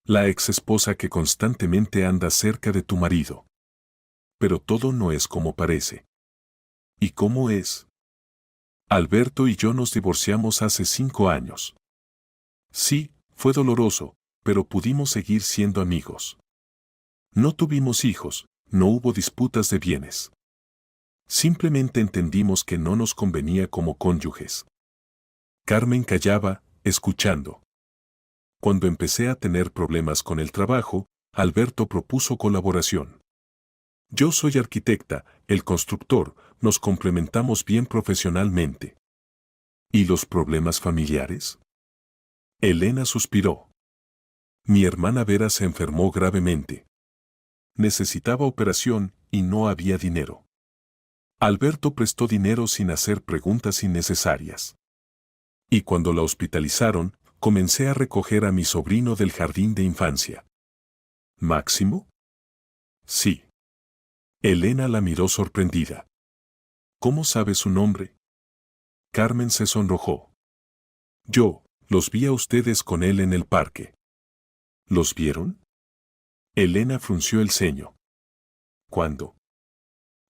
La exesposa que constantemente anda cerca de tu marido. Pero todo no es como parece. ¿Y cómo es? Alberto y yo nos divorciamos hace 5 años. Sí, fue doloroso, pero pudimos seguir siendo amigos. No tuvimos hijos, no hubo disputas de bienes. Simplemente entendimos que no nos convenía como cónyuges. Carmen callaba, escuchando. Cuando empecé a tener problemas con el trabajo, Alberto propuso colaboración. Yo soy arquitecta, el constructor, nos complementamos bien profesionalmente. ¿Y los problemas familiares? Elena suspiró. Mi hermana Vera se enfermó gravemente. Necesitaba operación y no había dinero. Alberto prestó dinero sin hacer preguntas innecesarias. Y cuando la hospitalizaron, comencé a recoger a mi sobrino del jardín de infancia. ¿Máximo? Sí. Elena la miró sorprendida. ¿Cómo sabe su nombre? Carmen se sonrojó. Yo, los vi a ustedes con él en el parque. ¿Los vieron? Elena frunció el ceño. ¿Cuándo?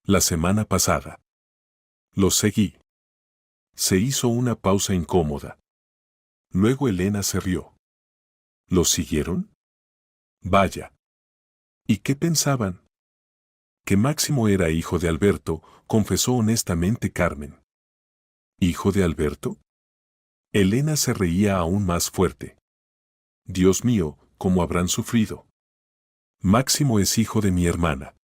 La semana pasada. Los seguí. Se hizo una pausa incómoda. Luego Elena se rió. ¿Los siguieron? Vaya. ¿Y qué pensaban? Que Máximo era hijo de Alberto, confesó honestamente Carmen. ¿Hijo de Alberto? Elena se reía aún más fuerte. Dios mío, ¿cómo habrán sufrido? Máximo es hijo de mi hermana.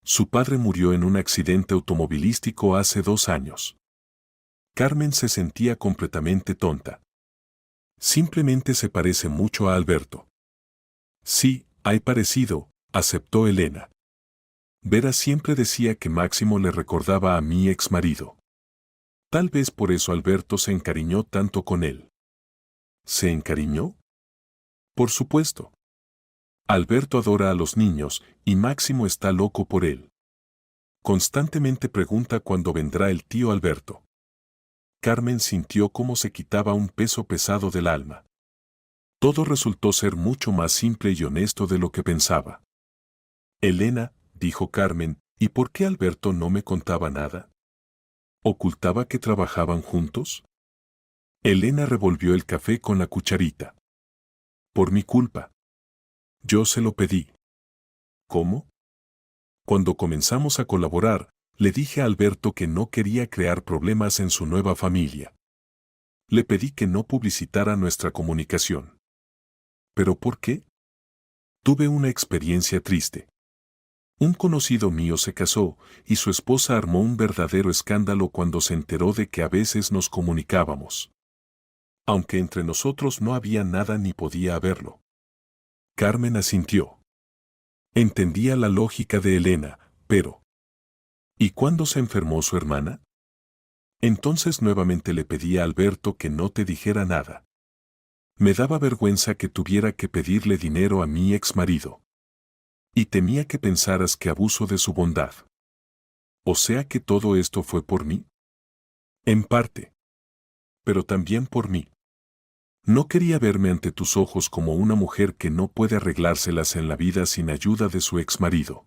Su padre murió en un accidente automovilístico hace 2 años. Carmen se sentía completamente tonta. Simplemente se parece mucho a Alberto. Sí, hay parecido, aceptó Elena. Vera siempre decía que Máximo le recordaba a mi exmarido. Tal vez por eso Alberto se encariñó tanto con él. ¿Se encariñó? Por supuesto. Alberto adora a los niños y Máximo está loco por él. Constantemente pregunta cuándo vendrá el tío Alberto. Carmen sintió cómo se quitaba un peso pesado del alma. Todo resultó ser mucho más simple y honesto de lo que pensaba. Elena, dijo Carmen, ¿y por qué Alberto no me contaba nada? ¿Ocultaba que trabajaban juntos? Elena revolvió el café con la cucharita. Por mi culpa. Yo se lo pedí. ¿Cómo? Cuando comenzamos a colaborar, le dije a Alberto que no quería crear problemas en su nueva familia. Le pedí que no publicitara nuestra comunicación. ¿Pero por qué? Tuve una experiencia triste. Un conocido mío se casó y su esposa armó un verdadero escándalo cuando se enteró de que a veces nos comunicábamos. Aunque entre nosotros no había nada ni podía haberlo. Carmen asintió. Entendía la lógica de Elena, pero... ¿Y cuándo se enfermó su hermana? Entonces nuevamente le pedí a Alberto que no te dijera nada. Me daba vergüenza que tuviera que pedirle dinero a mi exmarido. Y temía que pensaras que abuso de su bondad. O sea que todo esto fue por mí. En parte. Pero también por mí. No quería verme ante tus ojos como una mujer que no puede arreglárselas en la vida sin ayuda de su exmarido.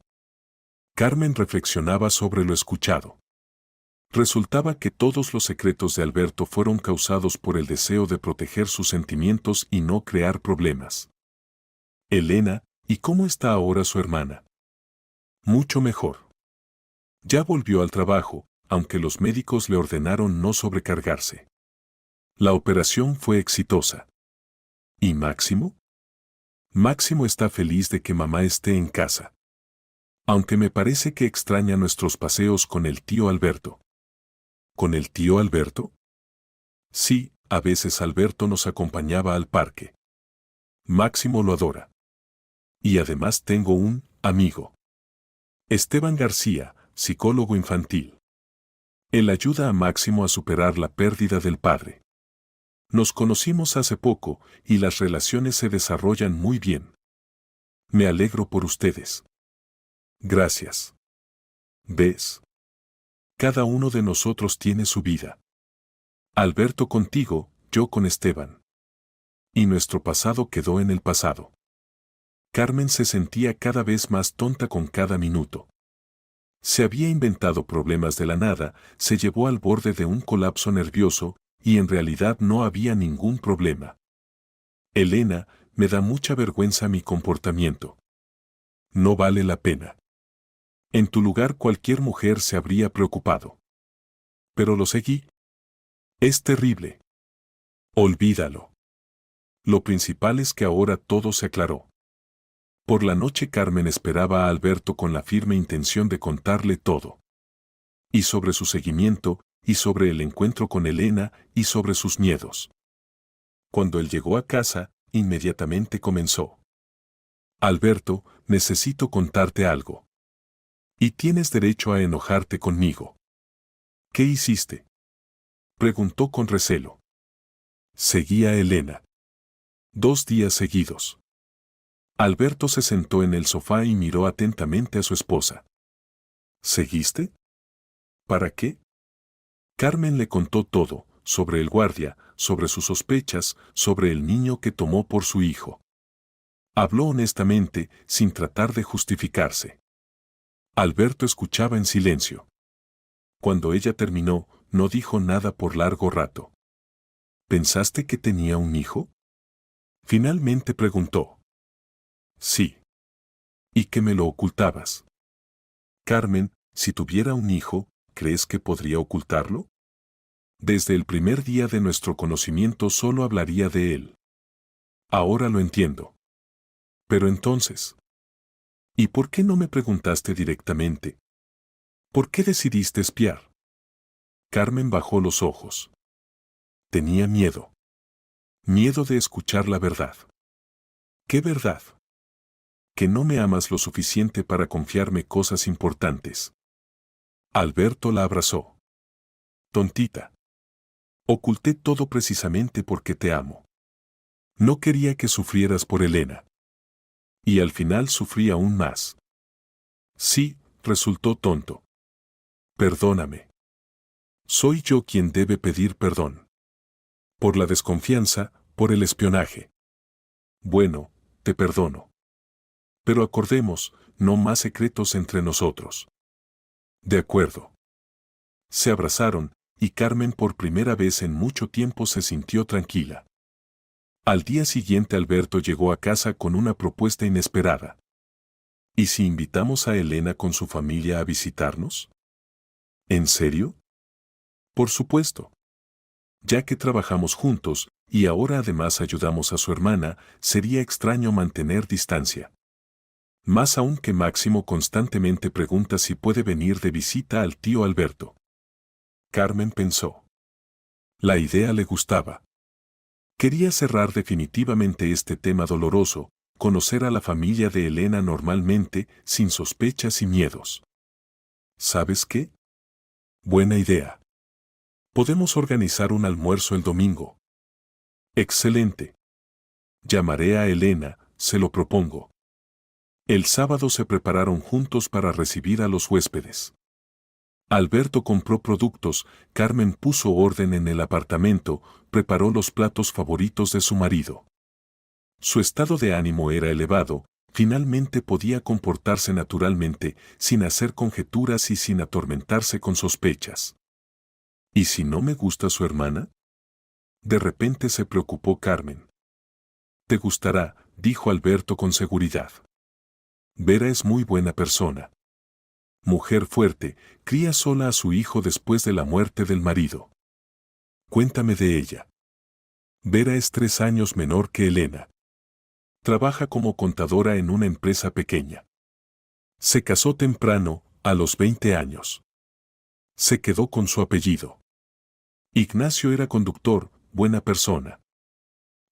Carmen reflexionaba sobre lo escuchado. Resultaba que todos los secretos de Alberto fueron causados por el deseo de proteger sus sentimientos y no crear problemas. Elena, ¿y cómo está ahora su hermana? Mucho mejor. Ya volvió al trabajo, aunque los médicos le ordenaron no sobrecargarse. La operación fue exitosa. ¿Y Máximo? Máximo está feliz de que mamá esté en casa. Aunque me parece que extraña nuestros paseos con el tío Alberto. ¿Con el tío Alberto? Sí, a veces Alberto nos acompañaba al parque. Máximo lo adora. Y además tengo un amigo. Esteban García, psicólogo infantil. Él ayuda a Máximo a superar la pérdida del padre. Nos conocimos hace poco y las relaciones se desarrollan muy bien. Me alegro por ustedes. Gracias. ¿Ves? Cada uno de nosotros tiene su vida. Alberto contigo, yo con Esteban. Y nuestro pasado quedó en el pasado. Carmen se sentía cada vez más tonta con cada minuto. Se había inventado problemas de la nada, se llevó al borde de un colapso nervioso, y en realidad no había ningún problema. Elena, me da mucha vergüenza mi comportamiento. No vale la pena. En tu lugar cualquier mujer se habría preocupado. Pero lo seguí. Es terrible. Olvídalo. Lo principal es que ahora todo se aclaró. Por la noche Carmen esperaba a Alberto con la firme intención de contarle todo. Y sobre su seguimiento, y sobre el encuentro con Elena, y sobre sus miedos. Cuando él llegó a casa, inmediatamente comenzó. Alberto, necesito contarte algo. Y tienes derecho a enojarte conmigo. ¿Qué hiciste? Preguntó con recelo. Seguí a Elena. 2 días seguidos. Alberto se sentó en el sofá y miró atentamente a su esposa. ¿Seguiste? ¿Para qué? Carmen le contó todo, sobre el guardia, sobre sus sospechas, sobre el niño que tomó por su hijo. Habló honestamente, sin tratar de justificarse. Alberto escuchaba en silencio. Cuando ella terminó, no dijo nada por largo rato. ¿Pensaste que tenía un hijo? Finalmente preguntó. Sí. ¿Y que me lo ocultabas? Carmen, si tuviera un hijo, ¿crees que podría ocultarlo? Desde el primer día de nuestro conocimiento solo hablaría de él. Ahora lo entiendo. Pero entonces, ¿y por qué no me preguntaste directamente? ¿Por qué decidiste espiar? Carmen bajó los ojos. Tenía miedo. Miedo de escuchar la verdad. ¿Qué verdad? Que no me amas lo suficiente para confiarme cosas importantes. Alberto la abrazó. Tontita. Oculté todo precisamente porque te amo. No quería que sufrieras por Elena. Y al final sufrí aún más. Sí, resultó tonto. Perdóname. Soy yo quien debe pedir perdón. Por la desconfianza, por el espionaje. Bueno, te perdono. Pero acordemos, no más secretos entre nosotros. De acuerdo. Se abrazaron, y Carmen por primera vez en mucho tiempo se sintió tranquila. Al día siguiente Alberto llegó a casa con una propuesta inesperada. ¿Y si invitamos a Elena con su familia a visitarnos? ¿En serio? Por supuesto. Ya que trabajamos juntos, y ahora además ayudamos a su hermana, sería extraño mantener distancia. Más aún que Máximo constantemente pregunta si puede venir de visita al tío Alberto. Carmen pensó. La idea le gustaba. Quería cerrar definitivamente este tema doloroso, conocer a la familia de Elena normalmente, sin sospechas y miedos. ¿Sabes qué? Buena idea. Podemos organizar un almuerzo el domingo. Excelente. Llamaré a Elena, se lo propongo. El sábado se prepararon juntos para recibir a los huéspedes. Alberto compró productos, Carmen puso orden en el apartamento, preparó los platos favoritos de su marido. Su estado de ánimo era elevado, finalmente podía comportarse naturalmente, sin hacer conjeturas y sin atormentarse con sospechas. ¿Y si no me gusta su hermana? De repente se preocupó Carmen. Te gustará, dijo Alberto con seguridad. Vera es muy buena persona. Mujer fuerte, cría sola a su hijo después de la muerte del marido. Cuéntame de ella. Vera es 3 años menor que Elena. Trabaja como contadora en una empresa pequeña. Se casó temprano, a los 20 años. Se quedó con su apellido. Ignacio era conductor, buena persona.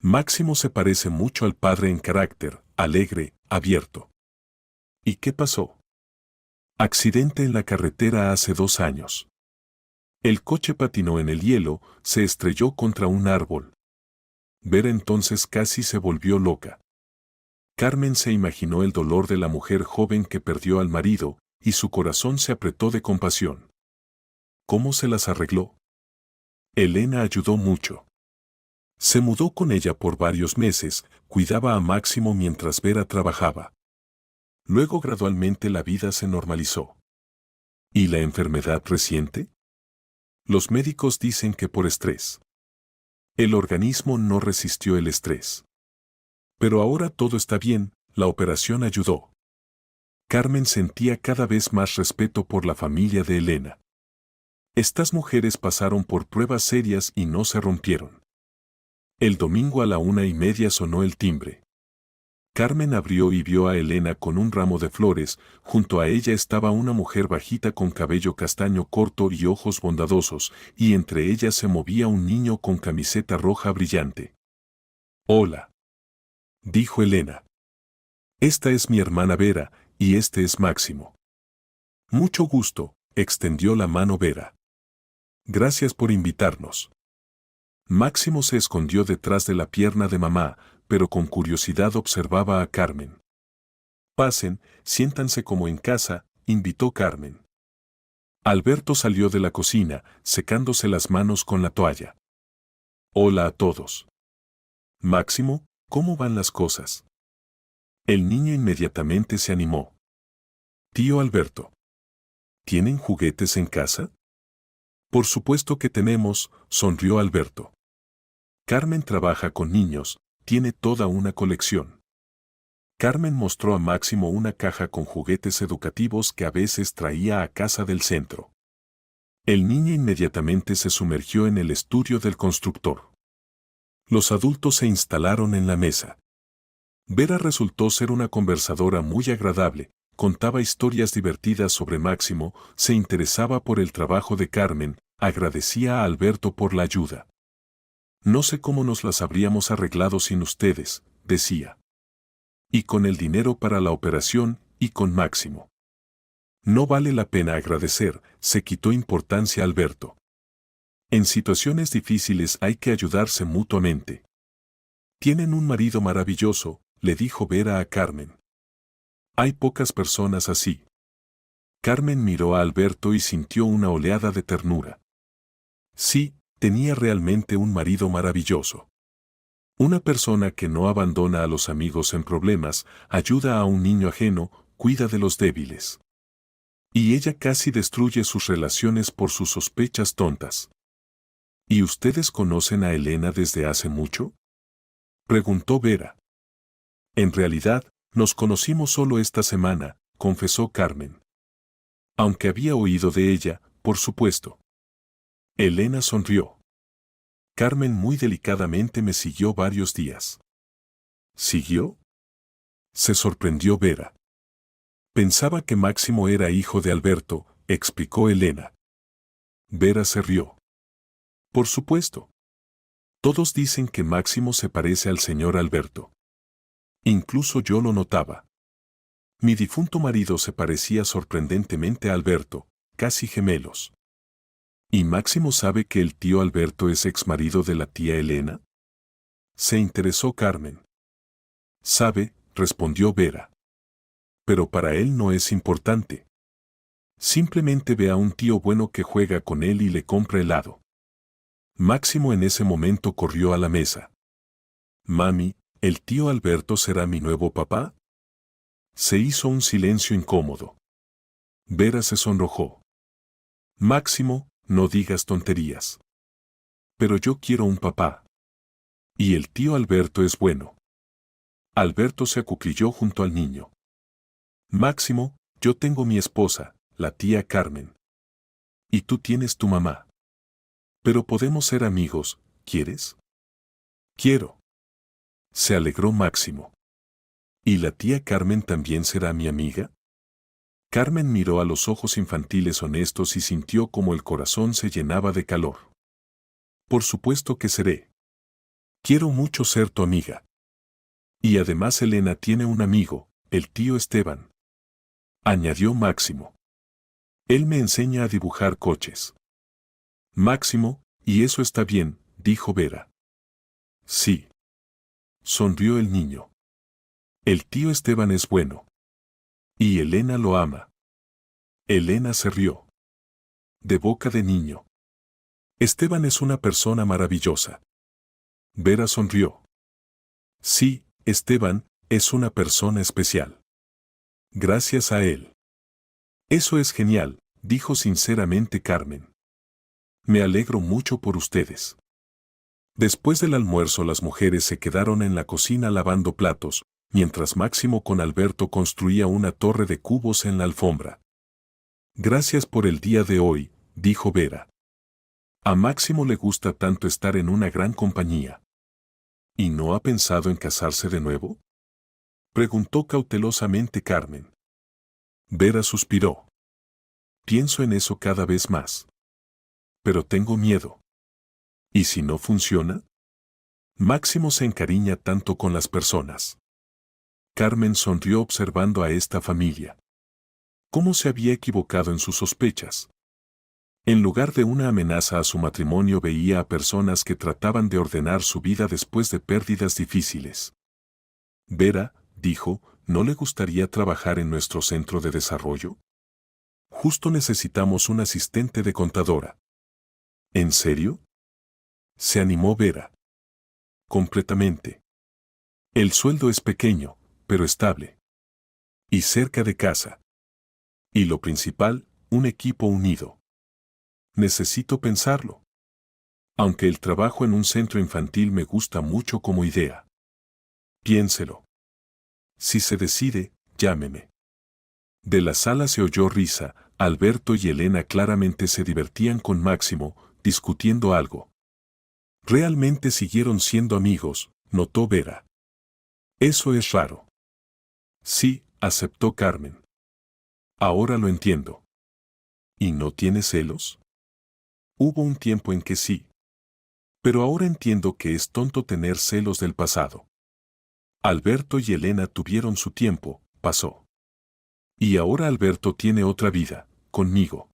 Máximo se parece mucho al padre en carácter, alegre, abierto. ¿Y qué pasó? Accidente en la carretera hace 2 años. El coche patinó en el hielo, se estrelló contra un árbol. Vera entonces casi se volvió loca. Carmen se imaginó el dolor de la mujer joven que perdió al marido, y su corazón se apretó de compasión. ¿Cómo se las arregló? Elena ayudó mucho. Se mudó con ella por varios meses, cuidaba a Máximo mientras Vera trabajaba. Luego gradualmente la vida se normalizó. ¿Y la enfermedad reciente? Los médicos dicen que por estrés. El organismo no resistió el estrés. Pero ahora todo está bien, la operación ayudó. Carmen sentía cada vez más respeto por la familia de Elena. Estas mujeres pasaron por pruebas serias y no se rompieron. El domingo a la 1:30 sonó el timbre. Carmen abrió y vio a Elena con un ramo de flores. Junto a ella estaba una mujer bajita con cabello castaño corto y ojos bondadosos, y entre ellas se movía un niño con camiseta roja brillante. «Hola», dijo Elena. «Esta es mi hermana Vera, y este es Máximo». «Mucho gusto», extendió la mano Vera. «Gracias por invitarnos». Máximo se escondió detrás de la pierna de mamá, pero con curiosidad observaba a Carmen. «Pasen, siéntanse como en casa», invitó Carmen. Alberto salió de la cocina, secándose las manos con la toalla. «Hola a todos». «Máximo, ¿cómo van las cosas?». El niño inmediatamente se animó. «Tío Alberto, ¿tienen juguetes en casa?». «Por supuesto que tenemos», sonrió Alberto. «Carmen trabaja con niños, tiene toda una colección». Carmen mostró a Máximo una caja con juguetes educativos que a veces traía a casa del centro. El niño inmediatamente se sumergió en el estudio del constructor. Los adultos se instalaron en la mesa. Vera resultó ser una conversadora muy agradable, contaba historias divertidas sobre Máximo, se interesaba por el trabajo de Carmen, agradecía a Alberto por la ayuda. «No sé cómo nos las habríamos arreglado sin ustedes», decía. «Y con el dinero para la operación, y con Máximo». «No vale la pena agradecer», se quitó importancia Alberto. «En situaciones difíciles hay que ayudarse mutuamente». «Tienen un marido maravilloso», le dijo Vera a Carmen. «Hay pocas personas así». Carmen miró a Alberto y sintió una oleada de ternura. Sí, tenía realmente un marido maravilloso. Una persona que no abandona a los amigos en problemas, ayuda a un niño ajeno, cuida de los débiles. Y ella casi destruye sus relaciones por sus sospechas tontas. ¿Y ustedes conocen a Elena desde hace mucho?, preguntó Vera. «En realidad, nos conocimos solo esta semana», confesó Carmen. Aunque había oído de ella, por supuesto. Elena sonrió. «Carmen muy delicadamente me siguió varios días». «¿Siguió?», se sorprendió Vera. «Pensaba que Máximo era hijo de Alberto», explicó Elena. Vera se rió. «Por supuesto. Todos dicen que Máximo se parece al señor Alberto. Incluso yo lo notaba. Mi difunto marido se parecía sorprendentemente a Alberto, casi gemelos». «¿Y Máximo sabe que el tío Alberto es exmarido de la tía Elena?», se interesó Carmen. «Sabe», respondió Vera. «Pero para él no es importante. Simplemente ve a un tío bueno que juega con él y le compra helado». Máximo en ese momento corrió a la mesa. «Mami, ¿el tío Alberto será mi nuevo papá?». Se hizo un silencio incómodo. Vera se sonrojó. «Máximo, no digas tonterías». «Pero yo quiero un papá. Y el tío Alberto es bueno». Alberto se acuclilló junto al niño. «Máximo, yo tengo mi esposa, la tía Carmen. Y tú tienes tu mamá. Pero podemos ser amigos, ¿quieres?». «Quiero». Se alegró Máximo. «¿Y la tía Carmen también será mi amiga?». Carmen miró a los ojos infantiles honestos y sintió como el corazón se llenaba de calor. «Por supuesto que seré. Quiero mucho ser tu amiga. Y además Elena tiene un amigo, el tío Esteban», añadió Máximo. «Él me enseña a dibujar coches». «Máximo, y eso está bien», dijo Vera. «Sí». Sonrió el niño. «El tío Esteban es bueno. Y Elena lo ama». Elena se rió. De boca de niño. «Esteban es una persona maravillosa». Vera sonrió. «Sí, Esteban es una persona especial. Gracias a él». «Eso es genial», dijo sinceramente Carmen. «Me alegro mucho por ustedes». Después del almuerzo las mujeres se quedaron en la cocina lavando platos, mientras Máximo con Alberto construía una torre de cubos en la alfombra. Gracias por el día de hoy, dijo Vera. A Máximo le gusta tanto estar en una gran compañía. ¿Y no ha pensado en casarse de nuevo?, preguntó cautelosamente Carmen. Vera suspiró. Pienso en eso cada vez más. Pero tengo miedo. ¿Y si no funciona? Máximo se encariña tanto con las personas. Carmen sonrió observando a esta familia. ¿Cómo se había equivocado en sus sospechas? En lugar de una amenaza a su matrimonio veía a personas que trataban de ordenar su vida después de pérdidas difíciles. Vera, dijo, ¿no le gustaría trabajar en nuestro centro de desarrollo? Justo necesitamos un asistente de contadora. ¿En serio? Se animó Vera. Completamente. El sueldo es pequeño, pero estable. Y cerca de casa. Y lo principal, un equipo unido. Necesito pensarlo. Aunque el trabajo en un centro infantil me gusta mucho como idea. Piénselo. Si se decide, llámeme. De la sala se oyó risa. Alberto y Elena claramente se divertían con Máximo, discutiendo algo. Realmente siguieron siendo amigos, notó Vera. Eso es raro. Sí, aceptó Carmen. Ahora lo entiendo. ¿Y no tiene celos? Hubo un tiempo en que sí. Pero ahora entiendo que es tonto tener celos del pasado. Alberto y Elena tuvieron su tiempo, pasó. Y ahora Alberto tiene otra vida, conmigo.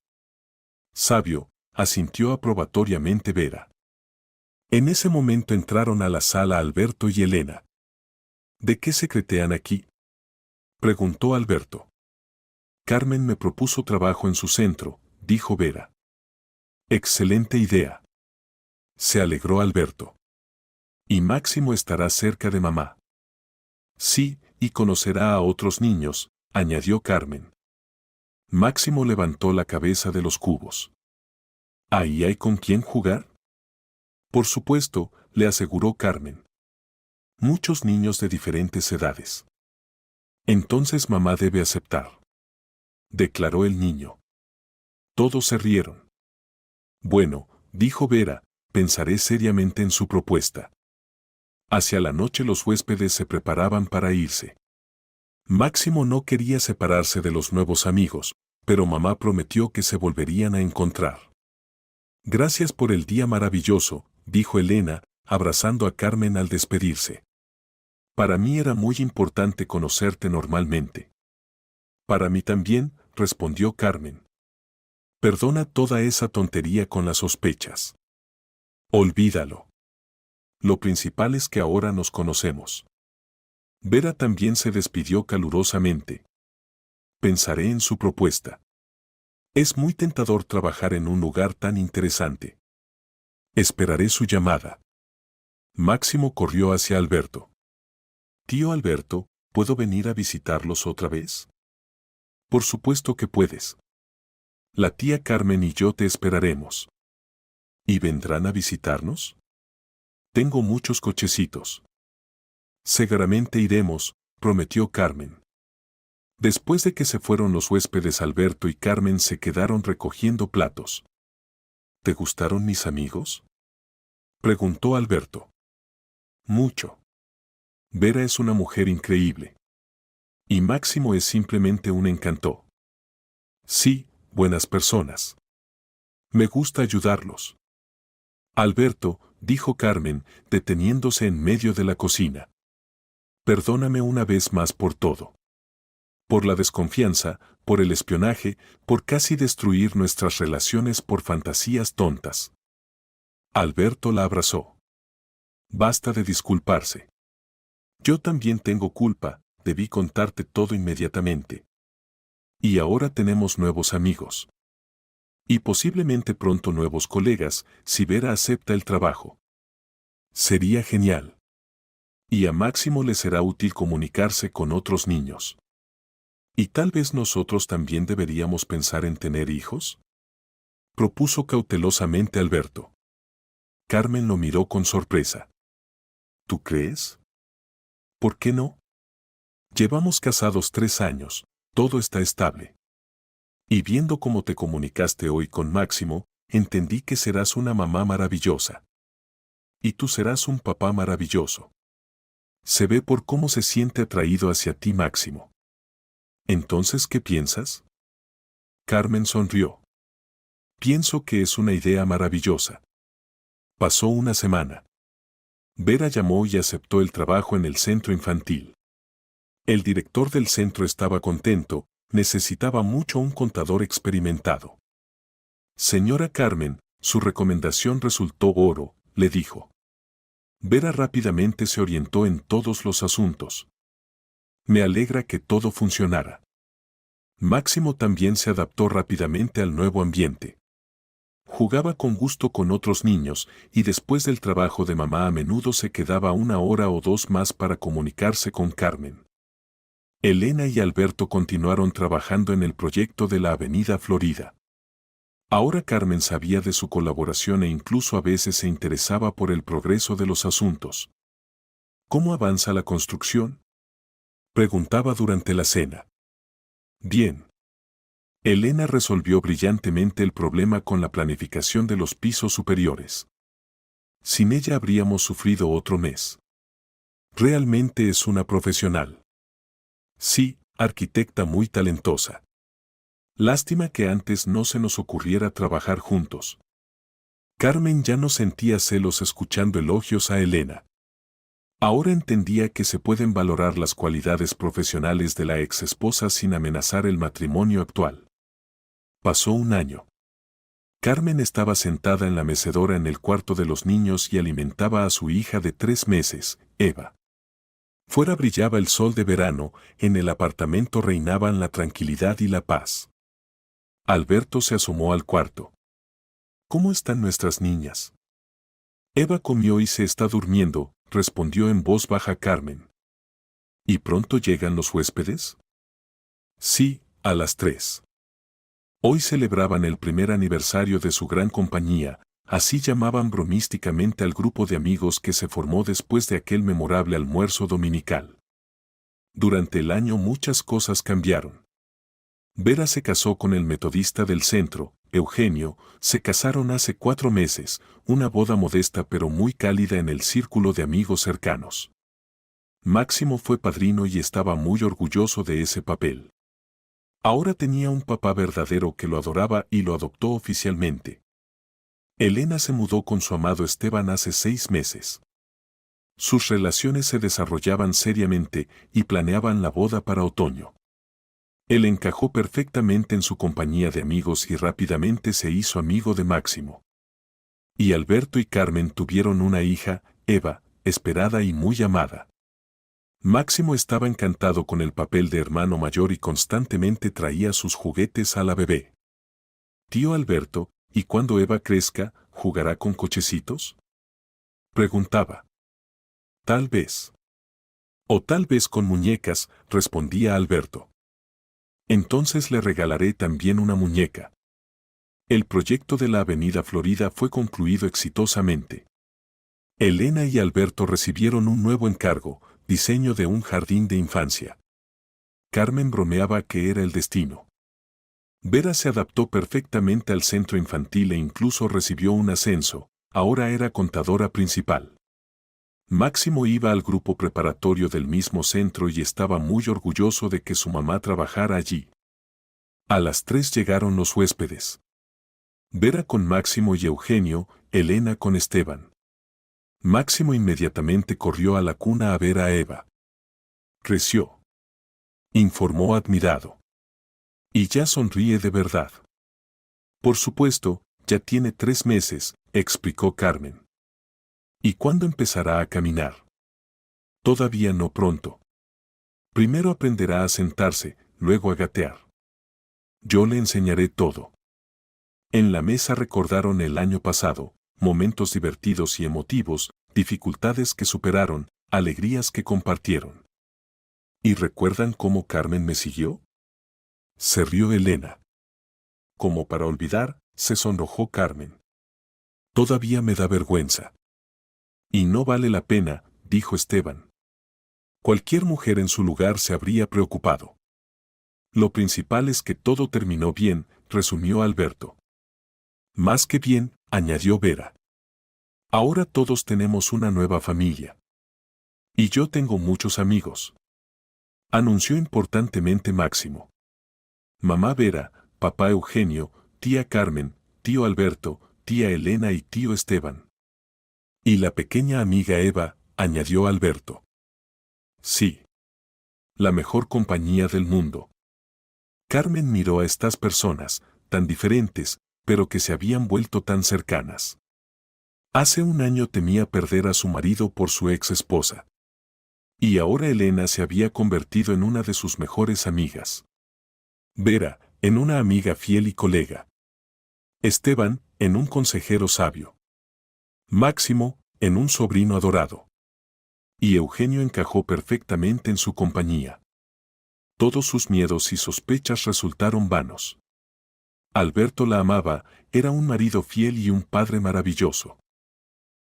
Sabio, asintió aprobatoriamente Vera. En ese momento entraron a la sala Alberto y Elena. ¿De qué secretean aquí?, preguntó Alberto. Carmen me propuso trabajo en su centro, dijo Vera. Excelente idea. Se alegró Alberto. Y Máximo estará cerca de mamá. Sí, y conocerá a otros niños, añadió Carmen. Máximo levantó la cabeza de los cubos. ¿Ahí hay con quién jugar? Por supuesto, le aseguró Carmen. Muchos niños de diferentes edades. Entonces mamá debe aceptar, declaró el niño. Todos se rieron. Bueno, dijo Vera, pensaré seriamente en su propuesta. Hacia la noche los huéspedes se preparaban para irse. Máximo no quería separarse de los nuevos amigos, pero mamá prometió que se volverían a encontrar. Gracias por el día maravilloso, dijo Elena, abrazando a Carmen al despedirse. Para mí era muy importante conocerte normalmente. Para mí también, respondió Carmen. Perdona toda esa tontería con las sospechas. Olvídalo. Lo principal es que ahora nos conocemos. Vera también se despidió calurosamente. Pensaré en su propuesta. Es muy tentador trabajar en un lugar tan interesante. Esperaré su llamada. Máximo corrió hacia Alberto. Tío Alberto, ¿puedo venir a visitarlos otra vez? Por supuesto que puedes. La tía Carmen y yo te esperaremos. ¿Y vendrán a visitarnos? Tengo muchos cochecitos. Seguramente iremos, prometió Carmen. Después de que se fueron los huéspedes, Alberto y Carmen se quedaron recogiendo platos. ¿Te gustaron mis amigos?, preguntó Alberto. Mucho. Vera es una mujer increíble. Y Máximo es simplemente un encanto. Sí, buenas personas. Me gusta ayudarlos. Alberto, dijo Carmen, deteniéndose en medio de la cocina. Perdóname una vez más por todo. Por la desconfianza, por el espionaje, por casi destruir nuestras relaciones por fantasías tontas. Alberto la abrazó. Basta de disculparse. Yo también tengo culpa, debí contarte todo inmediatamente. Y ahora tenemos nuevos amigos. Y posiblemente pronto nuevos colegas, si Vera acepta el trabajo. Sería genial. Y a Máximo le será útil comunicarse con otros niños. ¿Y tal vez nosotros también deberíamos pensar en tener hijos?, propuso cautelosamente Alberto. Carmen lo miró con sorpresa. ¿Tú crees? ¿Por qué no? Llevamos casados 3 años, todo está estable. Y viendo cómo te comunicaste hoy con Máximo, entendí que serás una mamá maravillosa. Y tú serás un papá maravilloso. Se ve por cómo se siente atraído hacia ti Máximo. Entonces, ¿qué piensas? Carmen sonrió. Pienso que es una idea maravillosa. Pasó una semana. Vera llamó y aceptó el trabajo en el centro infantil. El director del centro estaba contento, necesitaba mucho un contador experimentado. Señora Carmen, su recomendación resultó oro, le dijo. Vera rápidamente se orientó en todos los asuntos. Me alegra que todo funcionara. Máximo también se adaptó rápidamente al nuevo ambiente. Jugaba con gusto con otros niños y después del trabajo de mamá a menudo se quedaba 1 hora o 2 más para comunicarse con Carmen. Elena y Alberto continuaron trabajando en el proyecto de la Avenida Florida. Ahora Carmen sabía de su colaboración e incluso a veces se interesaba por el progreso de los asuntos. ¿Cómo avanza la construcción?, preguntaba durante la cena. Bien. Elena resolvió brillantemente el problema con la planificación de los pisos superiores. Sin ella habríamos sufrido otro mes. Realmente es una profesional. Sí, arquitecta muy talentosa. Lástima que antes no se nos ocurriera trabajar juntos. Carmen ya no sentía celos escuchando elogios a Elena. Ahora entendía que se pueden valorar las cualidades profesionales de la exesposa sin amenazar el matrimonio actual. Pasó un año. Carmen estaba sentada en la mecedora en el cuarto de los niños y alimentaba a su hija de 3 meses, Eva. Fuera brillaba el sol de verano, en el apartamento reinaban la tranquilidad y la paz. Alberto se asomó al cuarto. ¿Cómo están nuestras niñas? Eva comió y se está durmiendo, respondió en voz baja Carmen. ¿Y pronto llegan los huéspedes? Sí, a las 3. Hoy celebraban el primer aniversario de su gran compañía, así llamaban bromísticamente al grupo de amigos que se formó después de aquel memorable almuerzo dominical. Durante el año muchas cosas cambiaron. Vera se casó con el metodista del centro, Eugenio, se casaron hace 4 meses, una boda modesta pero muy cálida en el círculo de amigos cercanos. Máximo fue padrino y estaba muy orgulloso de ese papel. Ahora tenía un papá verdadero que lo adoraba y lo adoptó oficialmente. Elena se mudó con su amado Esteban hace 6 meses. Sus relaciones se desarrollaban seriamente y planeaban la boda para otoño. Él encajó perfectamente en su compañía de amigos y rápidamente se hizo amigo de Máximo. Y Alberto y Carmen tuvieron una hija, Eva, esperada y muy amada. Máximo estaba encantado con el papel de hermano mayor y constantemente traía sus juguetes a la bebé. Tío Alberto, ¿y cuando Eva crezca, jugará con cochecitos?, preguntaba. Tal vez. O tal vez con muñecas, respondía Alberto. Entonces le regalaré también una muñeca. El proyecto de la Avenida Florida fue concluido exitosamente. Elena y Alberto recibieron un nuevo encargo, diseño de un jardín de infancia. Carmen bromeaba que era el destino. Vera se adaptó perfectamente al centro infantil e incluso recibió un ascenso, ahora era contadora principal. Máximo iba al grupo preparatorio del mismo centro y estaba muy orgulloso de que su mamá trabajara allí. A las 3 llegaron los huéspedes. Vera con Máximo y Eugenio, Elena con Esteban. Máximo inmediatamente corrió a la cuna a ver a Eva. Creció, informó admirado. Y ya sonríe de verdad. Por supuesto, ya tiene 3 meses, explicó Carmen. ¿Y cuándo empezará a caminar? Todavía no pronto. Primero aprenderá a sentarse, luego a gatear. Yo le enseñaré todo. En la mesa recordaron el año pasado, momentos divertidos y emotivos, dificultades que superaron, alegrías que compartieron. ¿Y recuerdan cómo Carmen me siguió? Se rió Elena. Como para olvidar, se sonrojó Carmen. Todavía me da vergüenza. Y no vale la pena, dijo Esteban. Cualquier mujer en su lugar se habría preocupado. Lo principal es que todo terminó bien, resumió Alberto. Más que bien, añadió Vera. Ahora todos tenemos una nueva familia. Y yo tengo muchos amigos. Anunció importantemente Máximo. Mamá Vera, papá Eugenio, tía Carmen, tío Alberto, tía Elena y tío Esteban. Y la pequeña amiga Eva, añadió Alberto. Sí. La mejor compañía del mundo. Carmen miró a estas personas, tan diferentes, pero que se habían vuelto tan cercanas. Hace un año temía perder a su marido por su ex esposa. Y ahora Elena se había convertido en una de sus mejores amigas. Vera, en una amiga fiel y colega. Esteban, en un consejero sabio. Máximo, en un sobrino adorado. Y Eugenio encajó perfectamente en su compañía. Todos sus miedos y sospechas resultaron vanos. Alberto la amaba, era un marido fiel y un padre maravilloso.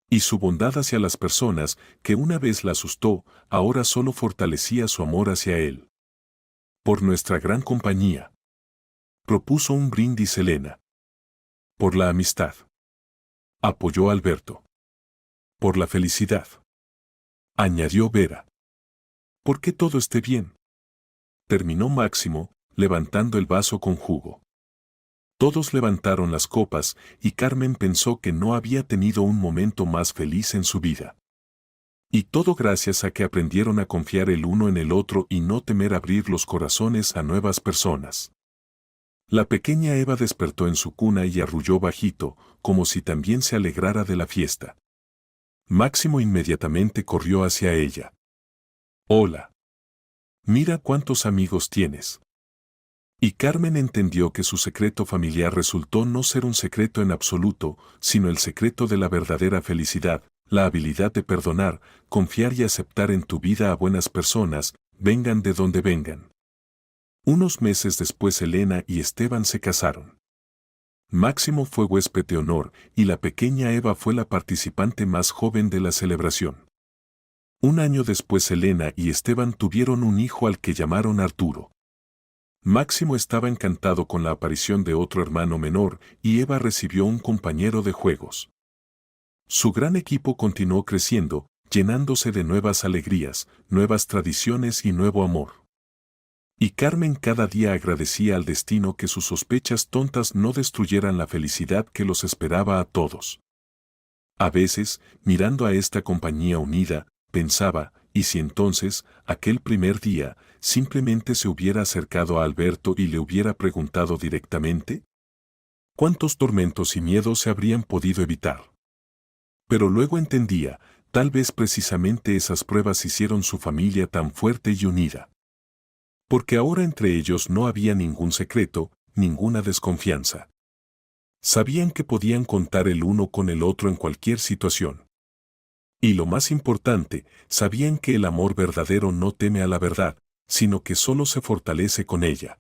Y su bondad hacia las personas, que una vez la asustó, ahora solo fortalecía su amor hacia él. Por nuestra gran compañía. Propuso un brindis Elena. Por la amistad. Apoyó Alberto. Por la felicidad. Añadió Vera. ¿Por qué todo esté bien? Terminó Máximo, levantando el vaso con jugo. Todos levantaron las copas, y Carmen pensó que no había tenido un momento más feliz en su vida. Y todo gracias a que aprendieron a confiar el uno en el otro y no temer abrir los corazones a nuevas personas. La pequeña Eva despertó en su cuna y arrulló bajito, como si también se alegrara de la fiesta. Máximo inmediatamente corrió hacia ella. Hola. Mira cuántos amigos tienes. Y Carmen entendió que su secreto familiar resultó no ser un secreto en absoluto, sino el secreto de la verdadera felicidad, la habilidad de perdonar, confiar y aceptar en tu vida a buenas personas, vengan de donde vengan. Unos meses después Elena y Esteban se casaron. Máximo fue huésped de honor y la pequeña Eva fue la participante más joven de la celebración. Un año después Elena y Esteban tuvieron un hijo al que llamaron Arturo. Máximo estaba encantado con la aparición de otro hermano menor y Eva recibió un compañero de juegos. Su gran equipo continuó creciendo, llenándose de nuevas alegrías, nuevas tradiciones y nuevo amor. Y Carmen cada día agradecía al destino que sus sospechas tontas no destruyeran la felicidad que los esperaba a todos. A veces, mirando a esta compañía unida, pensaba, ¿y si entonces, aquel primer día, simplemente se hubiera acercado a Alberto y le hubiera preguntado directamente? ¿Cuántos tormentos y miedos se habrían podido evitar? Pero luego entendía, tal vez precisamente esas pruebas hicieron su familia tan fuerte y unida. Porque ahora entre ellos no había ningún secreto, ninguna desconfianza. Sabían que podían contar el uno con el otro en cualquier situación. Y lo más importante, sabían que el amor verdadero no teme a la verdad, sino que solo se fortalece con ella.